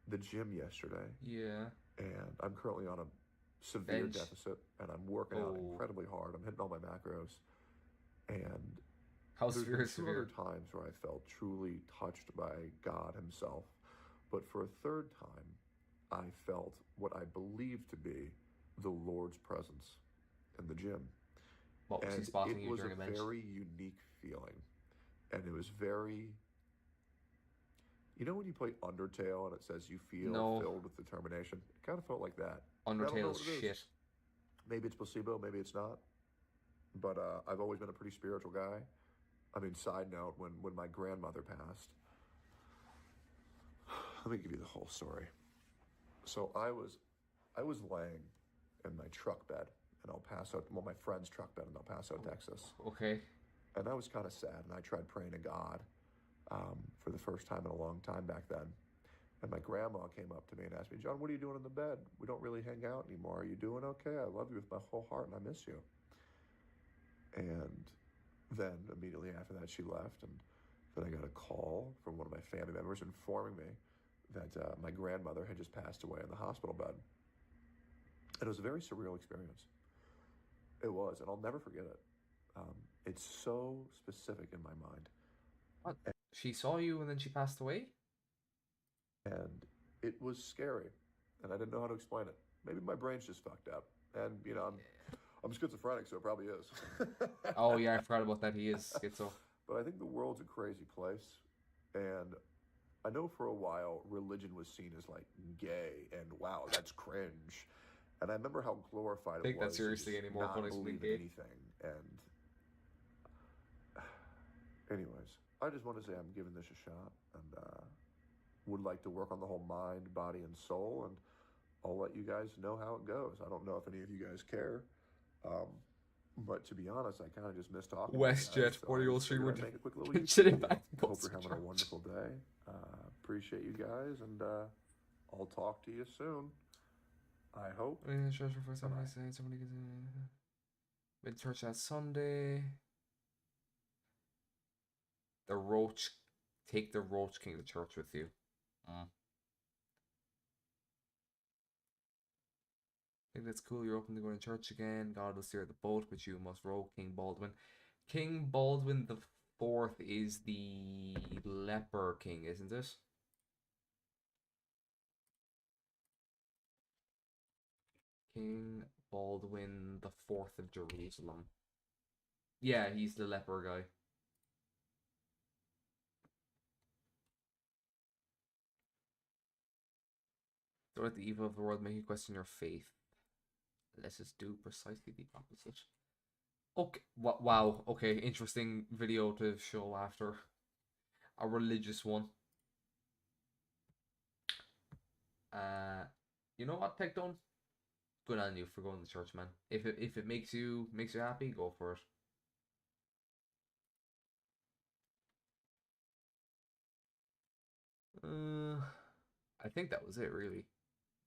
the gym yesterday, Yeah. and I'm currently on a severe Bench. deficit, and I'm working out Oh. incredibly hard. I'm hitting all my macros. And How there's severe been is 2 severe? other times where I felt truly touched by God himself. But for a third time, I felt what I believe to be the Lord's presence in the gym. What was he And spotting it you was during a a bench? very unique feeling. And it was very... You know when you play Undertale and it says you feel No. filled with determination? It kind of felt like that. I don't know Undertale's what it is. shit. Maybe it's placebo, maybe it's not. But I've always been a pretty spiritual guy. I mean, side note, when my grandmother passed, let me give you the whole story. So I was laying in my truck bed in El Paso, well, my friend's truck bed in El Paso, Texas. Okay. And I was kind of sad, and I tried praying to God for the first time in a long time back then. And my grandma came up to me and asked me, "John, what are you doing in the bed? We don't really hang out anymore. Are you doing okay? I love you with my whole heart, and I miss you." And then immediately after that, she left, and then I got a call from one of my family members informing me that my grandmother had just passed away in the hospital bed. And it was a very surreal experience. It was, and I'll never forget it. It's so specific in my mind. What? She saw you and then she passed away? And it was scary, and I didn't know how to explain it. Maybe my brain's just fucked up, and I'm schizophrenic, so it probably is. Oh yeah, I forgot about that. He is schizo. But I think the world's a crazy place, and I know for a while religion was seen as like gay, and wow, that's cringe. And I remember how glorified Take it that was to seriously just anymore, not punishment believe gay. in anything. And anyways, I just want to say I'm giving this a shot, and would like to work on the whole mind, body, and soul, and I'll let you guys know how it goes. I don't know if any of you guys care. But to be honest, I kind of just missed talking. WestJet, So 40-year-old I figured streamer, I'd make a quick little shit YouTube it back to Hope Ghost you're having a Church. wonderful day. Appreciate you guys, and I'll talk to you soon. I hope. Somebody went to church that Sunday. Take the Roach King to church with you. I think that's cool. You're open to going to church again. God will steer the boat, but you must row King Baldwin. King Baldwin the Fourth is the leper king, isn't it? King Baldwin the Fourth of Jerusalem. Yeah, he's the leper guy. Don't let the evil of the world make you question your faith. Let us do precisely the opposite. Okay, wow. Okay, interesting video to show after a religious one. You know what, Tectone? Good on you for going to church, man. If it makes you happy, go for it. I think that was it, really.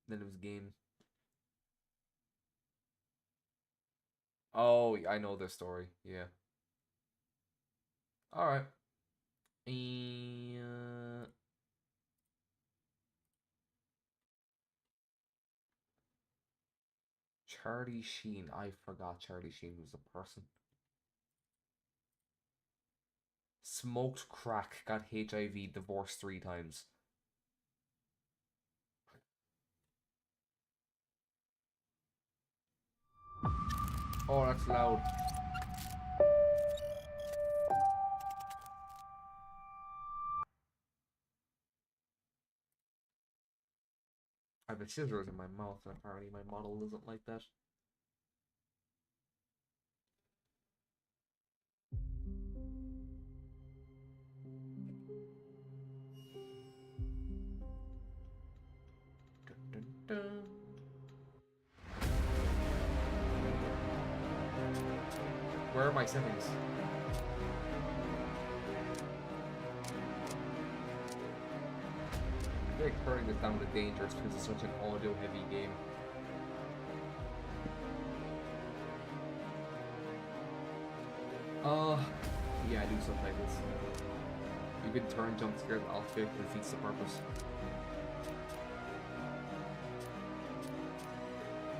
Then it was game. Oh, I know this story. Yeah. All right. Charlie Sheen. I forgot Charlie Sheen was a person. Smoked crack. Got HIV. Divorced 3 times. Oh, that's loud. I have a scissors in my mouth, and apparently my model doesn't like that. Dun, dun, dun. Where are my settings? I feel like turning this down to dangerous because it's such an audio heavy game. Yeah, I do subtitles. You can turn jump scares off if it defeats the purpose.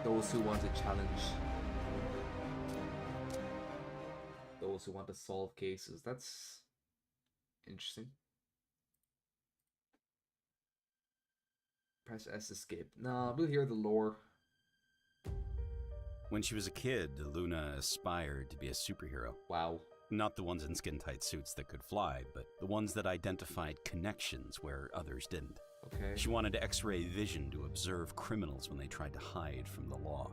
Those who want to challenge. Those who want to solve cases. That's interesting. Press S escape. Nah, we'll hear the lore. When she was a kid, Luna aspired to be a superhero. Wow. Not the ones in skin-tight suits that could fly, but the ones that identified connections where others didn't. Okay. She wanted X-ray vision to observe criminals when they tried to hide from the law,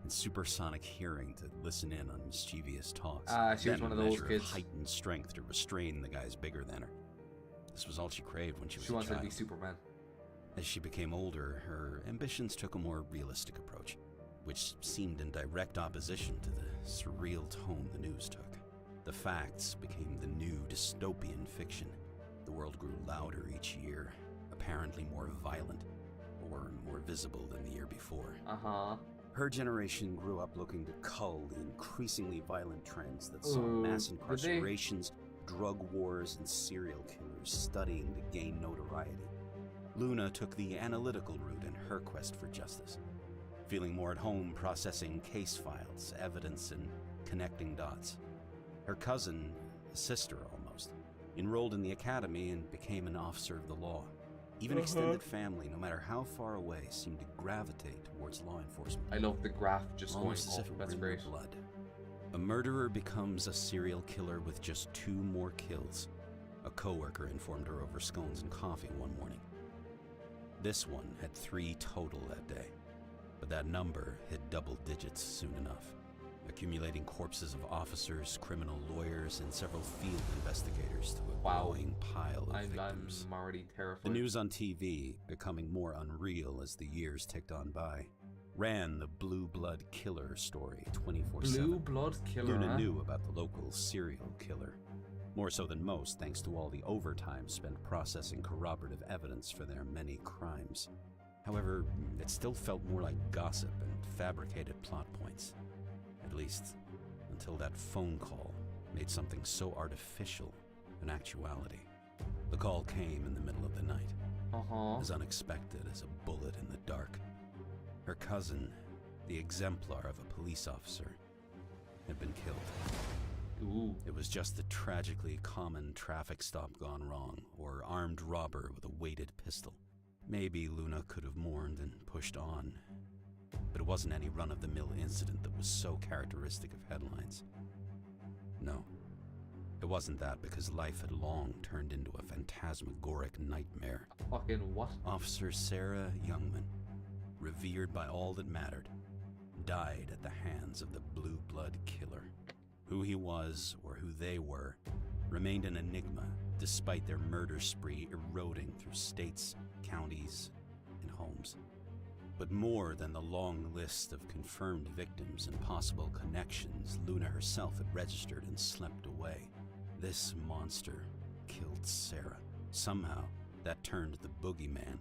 and supersonic hearing to listen in on mischievous talks. She was one of those kids. Heightened strength to restrain the guys bigger than her. This was all she craved when she was a child. She wanted to be Superman. As she became older, her ambitions took a more realistic approach, which seemed in direct opposition to the surreal tone the news took. The facts became the new dystopian fiction. The world grew louder each year, apparently more violent, or more visible than the year before. Her generation grew up looking to cull the increasingly violent trends that saw mass incarcerations, drug wars, and serial killers studying to gain notoriety. Luna took the analytical route in her quest for justice, feeling more at home processing case files, evidence, and connecting dots. Her cousin, a sister almost, enrolled in the academy and became an officer of the law. Even extended family, no matter how far away, seemed to gravitate towards law enforcement. I love the graph just almost going as if up. it That's were in great. their blood. A murderer becomes a serial killer with just 2 more kills. A coworker informed her over scones and coffee one morning. This one had 3 total that day, but that number hit double digits soon enough, accumulating corpses of officers, criminal lawyers, and several field investigators to a growing pile of victims. I'm already terrified. The news on TV becoming more unreal as the years ticked on by. ran the Blue Blood Killer story 24/7. Blue Blood Killer. Luna huh? knew about the local serial killer. More so than most, thanks to all the overtime spent processing corroborative evidence for their many crimes. However, it still felt more like gossip and fabricated plot points. At least, until that phone call made something so artificial an actuality. The call came in the middle of the night, as unexpected as a bullet in the dark. Her cousin, the exemplar of a police officer, had been killed. Ooh. It was just the tragically common traffic stop gone wrong, or armed robber with a weighted pistol. Maybe Luna could have mourned and pushed on, but it wasn't any run-of-the-mill incident that was so characteristic of headlines. No, it wasn't that, because life had long turned into a phantasmagoric nightmare. Fucking what? Officer Sarah Youngman, revered by all that mattered, died at the hands of the Blue Blood Killer. Who he was, or who they were, remained an enigma despite their murder spree eroding through states, counties, and homes. But more than the long list of confirmed victims and possible connections Luna herself had registered and slept away, this monster killed Sarah. Somehow, that turned the boogeyman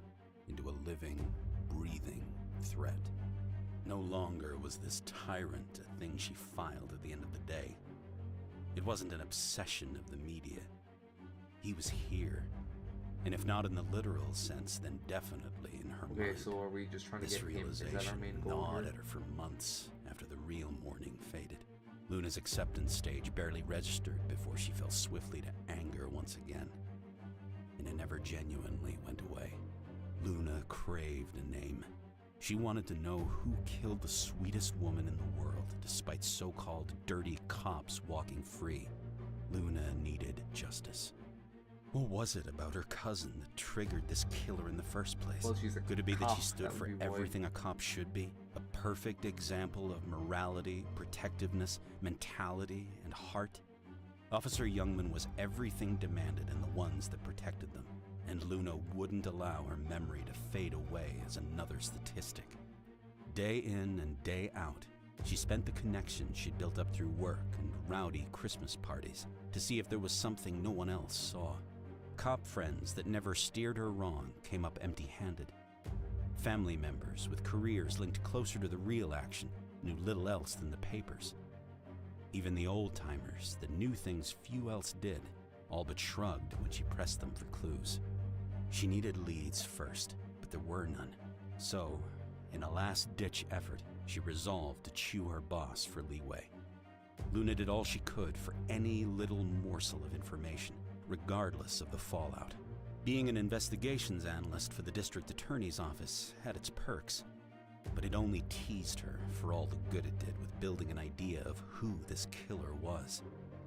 into a living, breathing threat. No longer was this tyrant a thing she filed at the end of the day. It wasn't an obsession of the media. He was here, and if not in the literal sense, then definitely in her Okay, mind. so are we just trying to This get him? Is that our realization main goal gnawed here? at her for months after the real mourning faded. Luna's acceptance stage barely registered before she fell swiftly to anger once again, and it never genuinely went away. Luna craved a name. She wanted to know who killed the sweetest woman in the world, despite so-called dirty cops walking free. Luna needed justice. What was it about her cousin that triggered this killer in the first place? Well, she's a Could it be that cop, she stood that would for be why. everything a cop should be? A perfect example of morality, protectiveness, mentality, and heart? Officer Youngman was everything demanded in the ones that protected them, and Luna wouldn't allow her memory to fade away as another statistic. Day in and day out, she spent the connections she'd built up through work and rowdy Christmas parties to see if there was something no one else saw. Cop friends that never steered her wrong came up empty-handed. Family members with careers linked closer to the real action knew little else than the papers. Even the old-timers that knew things few else did all but shrugged when she pressed them for clues. She needed leads first, but there were none. So, in a last-ditch effort, she resolved to chew her boss for leeway. Luna did all she could for any little morsel of information, regardless of the fallout. Being an investigations analyst for the district attorney's office had its perks, but it only teased her for all the good it did with building an idea of who this killer was.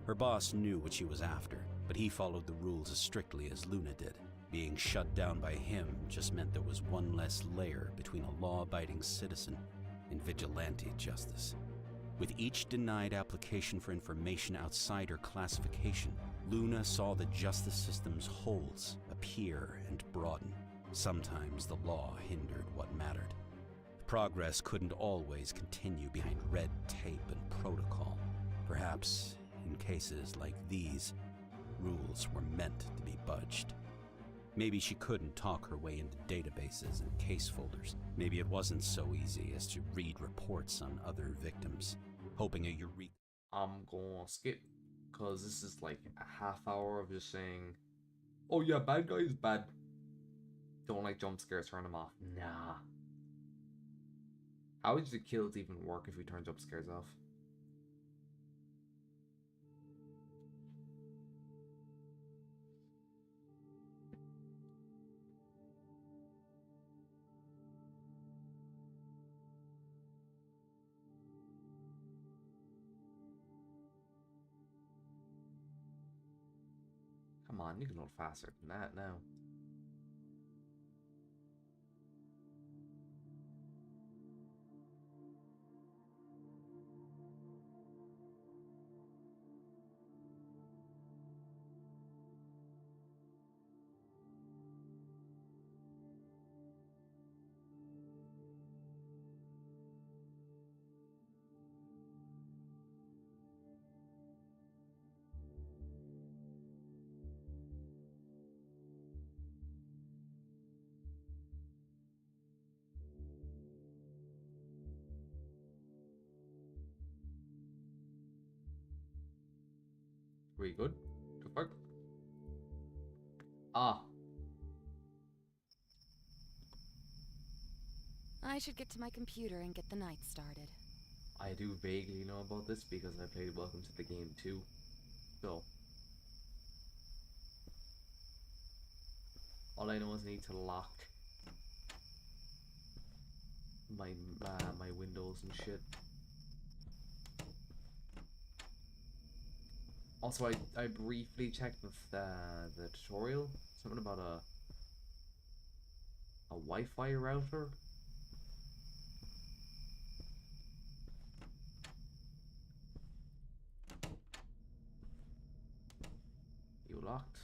Her boss knew what she was after, but he followed the rules as strictly as Luna did. Being shut down by him just meant there was one less layer between a law-abiding citizen and vigilante justice. With each denied application for information outside her classification, Luna saw the justice system's holes appear and broaden. Sometimes the law hindered what mattered. Progress couldn't always continue behind red tape and protocol. Perhaps, in cases like these, rules were meant to be budged. Maybe she couldn't talk her way into databases and case folders. Maybe it wasn't so easy as to read reports on other victims, hoping a eureka. I'm gonna skip, because this is like a half hour of just saying, oh yeah, bad guy is bad. Don't like jump scares, turn them off. Nah. How would the kills even work if we turn jump scares off? Come on, you can load faster than that now. We good? The fuck? Ah. I should get to my computer and get the night started. I do vaguely know about this because I played Welcome to the Game too. So. All I know is I need to lock my my windows and shit. Also, I briefly checked with the tutorial. Something about a Wi-Fi router. You locked.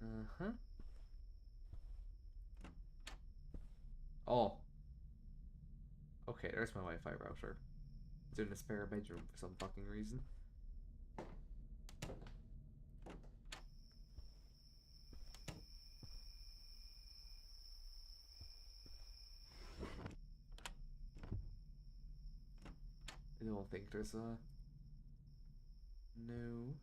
Uh-huh. Oh. Okay, there's my Wi-Fi router. It's in a spare bedroom for some fucking reason. I don't think there's a... No.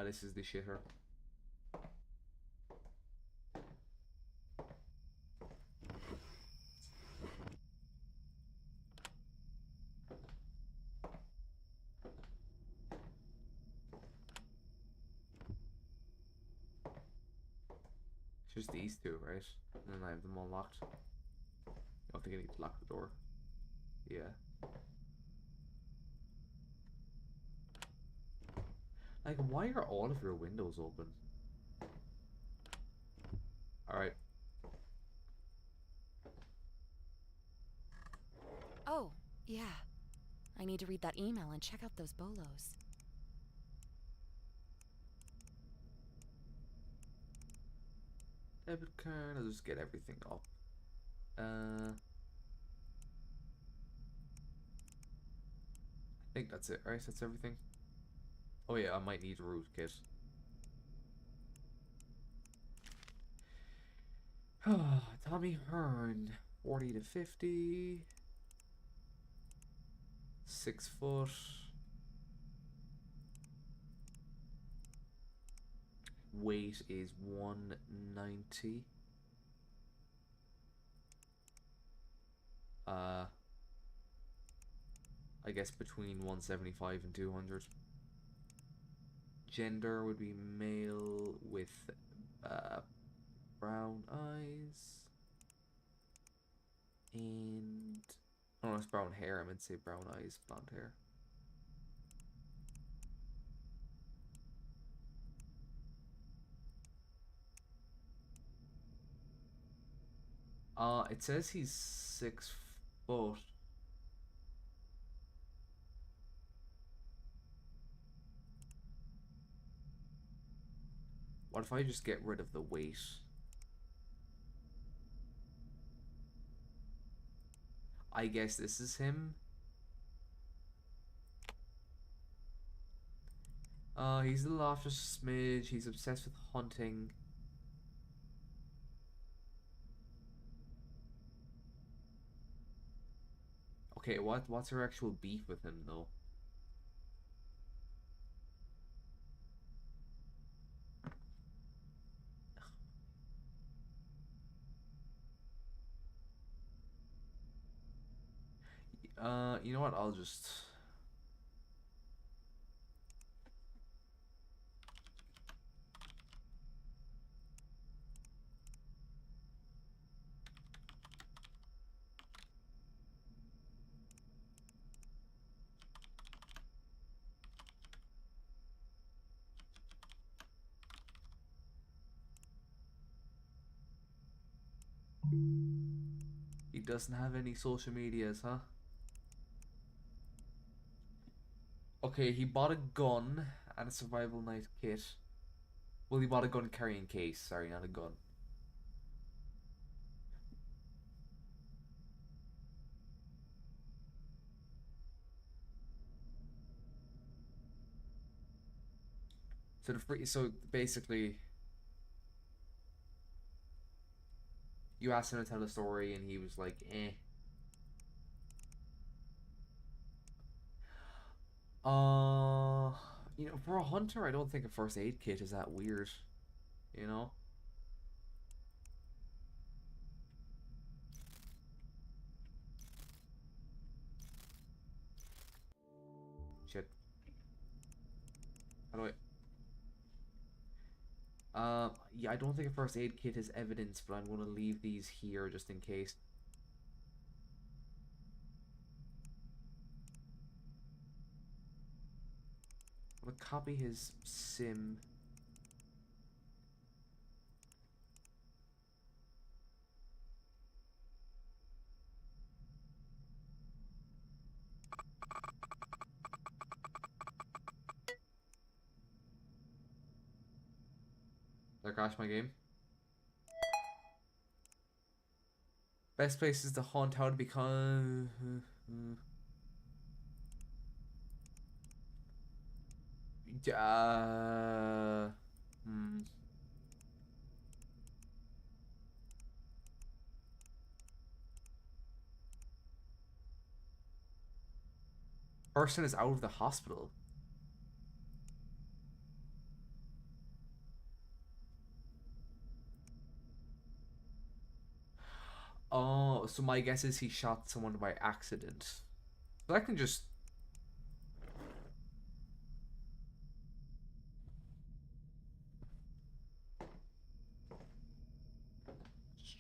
This is the shitter. Just these two, right? And then I have them all locked. I don't think I need to lock the door. Yeah. Like, why are all of your windows open? Alright. Oh, yeah. I need to read that email and check out those bolos. Debit card, I'll just get everything up. I think that's it, right? That's everything. Oh yeah, I might need a rootkit. Tommy Hearn, 40 to 50. 6 foot. Weight is 190. I guess between 175 and 200. Gender would be male with brown eyes. And oh no, it's brown hair. I meant to say brown eyes, blonde hair. It says he's 6 foot. What if I just get rid of the weight? I guess this is him. He's a little off just a smidge. He's obsessed with hunting. Okay, what's her actual beef with him though? You know what? I'll just... He doesn't have any social medias, huh? Okay, he bought a gun and a survival knife kit. Well, he bought a gun carrying case. Sorry, not a gun. So basically, you asked him to tell a story and he was like, eh. You know, for a hunter, I don't think a first aid kit is that weird. You know? Shit. How do I... Yeah, I don't think a first aid kit is evidence, but I'm going to leave these here just in case. I'm going to copy his sim. Did I crash my game? Best places to hunt, how to become... Hmm. Person is out of the hospital. Oh, so my guess is he shot someone by accident. So I can just...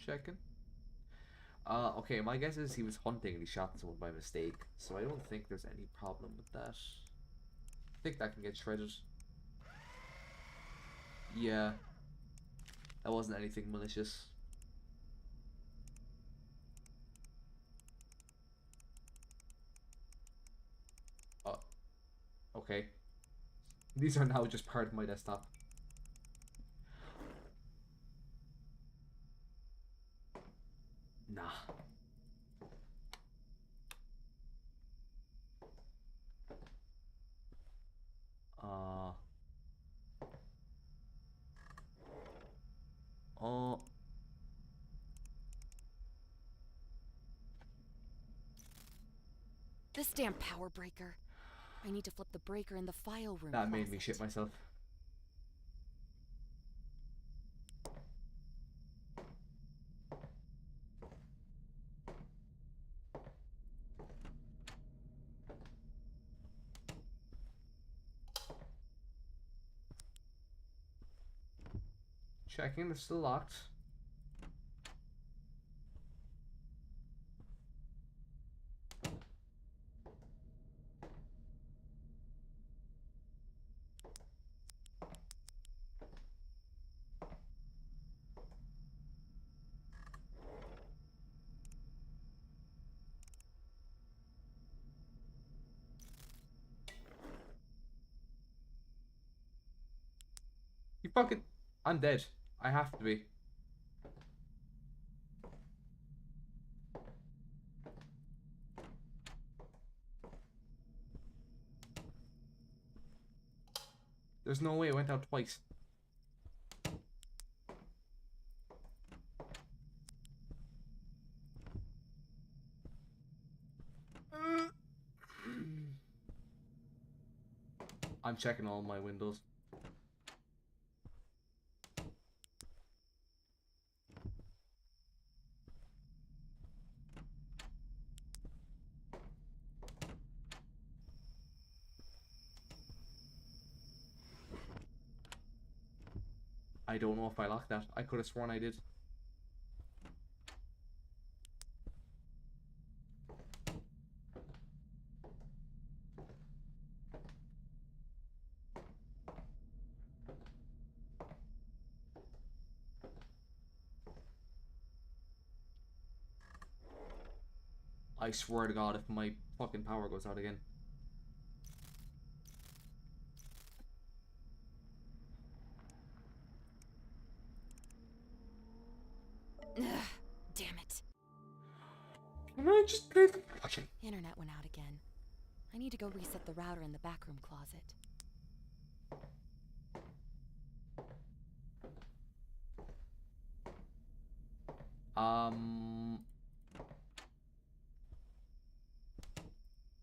checking. Okay, my guess is he was hunting and he shot someone by mistake. So I don't think there's any problem with that. I think that can get shredded. Yeah. That wasn't anything malicious. Okay. These are now just part of my desktop. Nah. This damn power breaker. I need to flip the breaker in the file room. That made me shit myself. Checking, it's still locked. You fucking... I'm dead. I have to be. There's no way it went out twice. I'm checking all my windows. I don't know if I locked that. I could have sworn I did. I swear to God, if my fucking power goes out again. Ugh, damn it. Can I just play the fucking... Internet went out again. I need to go reset the router in the backroom closet.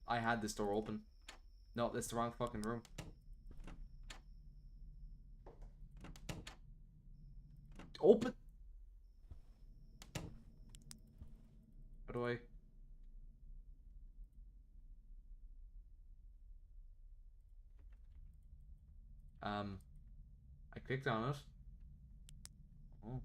I had this door open. No, that's the wrong fucking room. Open. How do I? I clicked on it. Oh.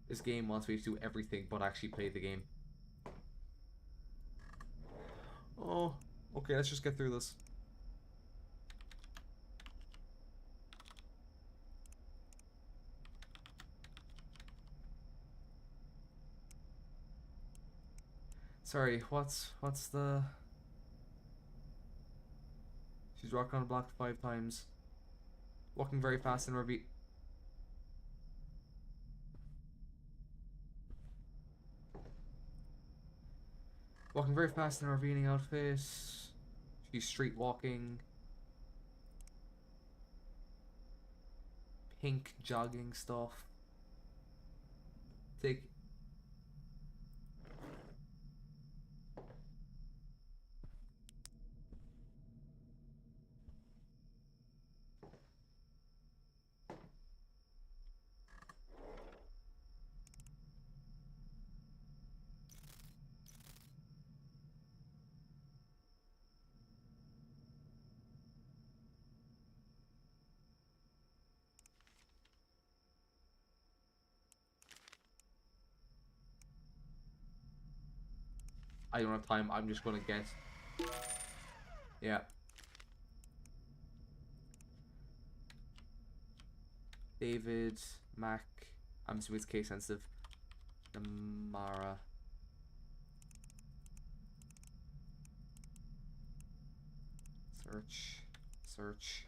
This game wants me to do everything but actually play the game. Oh, okay, let's just get through this. Sorry, what's the... She's rocking on a block 5 times. Walking very fast and repeat. Walking very fast in a revealing outfit. She's street walking. Pink jogging stuff. Take... I don't have time, I'm just gonna guess. Yeah. David, Mac, I'm assuming it's case sensitive. Namara. Search. Search.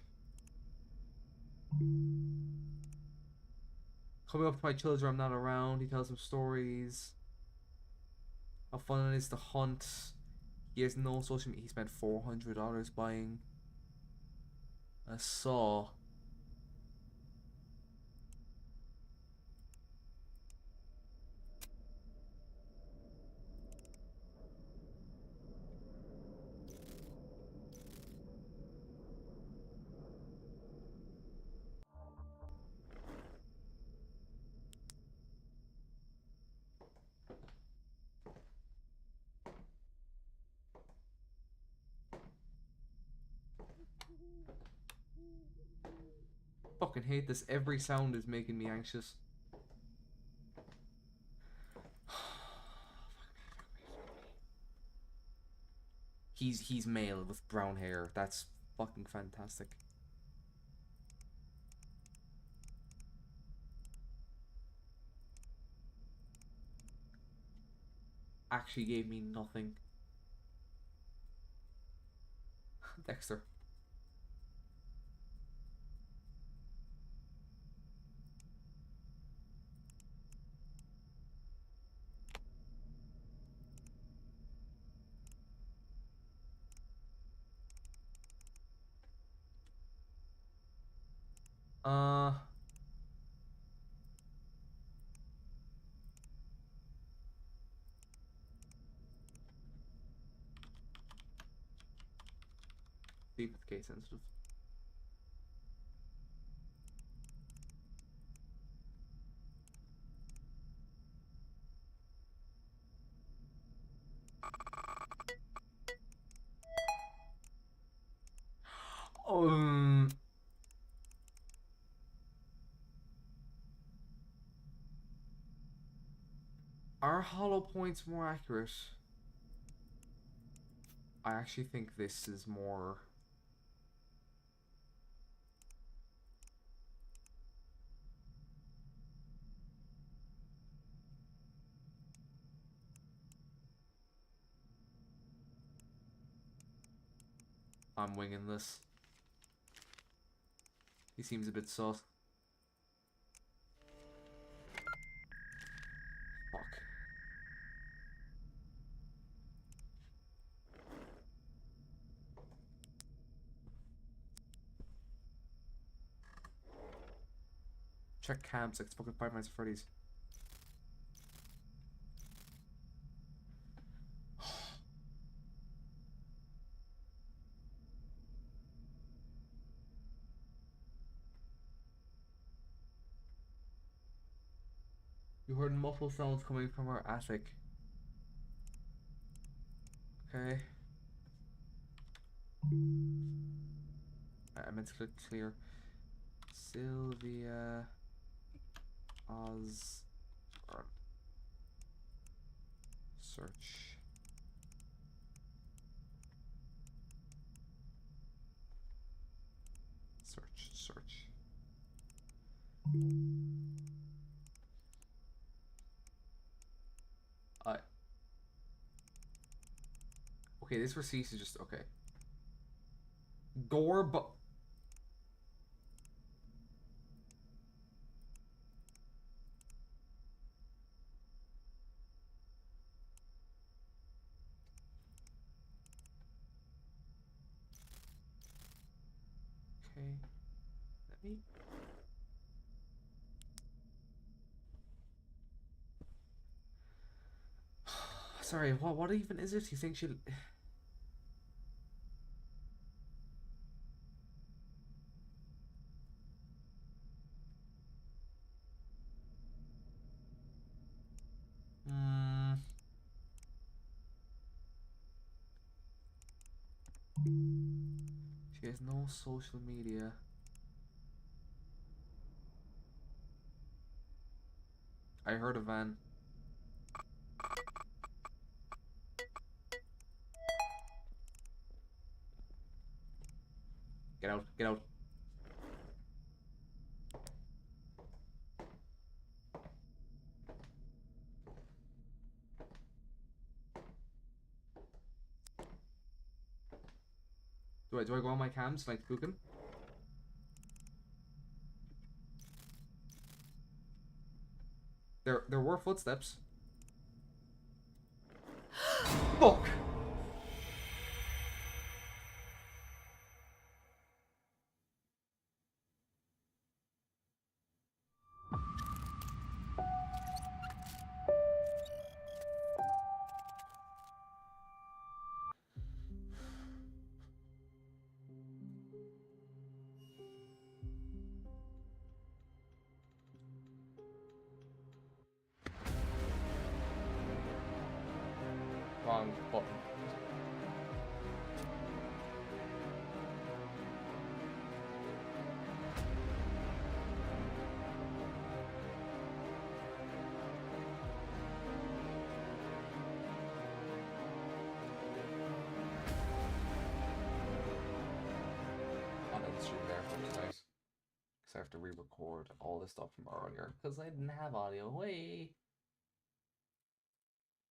Coming up to my children, I'm not around. He tells them stories. How fun it is to hunt. He has no social media. He spent $400 buying a saw. Fucking hate this. Every sound is making me anxious. He's male with brown hair. That's fucking fantastic. Actually gave me nothing. Dexter. See if it's case sensitive. Are hollow points more accurate? I actually think this is more... I'm winging this. He seems a bit sus. Fuck. Check cams like it's fucking Five Nights at Freddy's. You heard muffled sounds coming from our attic. Okay. I meant to click clear. Sylvia Osborne. Search. Search. Okay, this receipt is just okay. Gorb. Okay. Let me. Sorry, what even is it? You think she'll... She has no social media. I heard a van. Get out, get out. Do I go on my cams like cooking? There were footsteps. Fuck. Wrong button. I'll end the stream there for tonight. Because I have to re-record all this stuff from earlier. Because I didn't have audio. Way.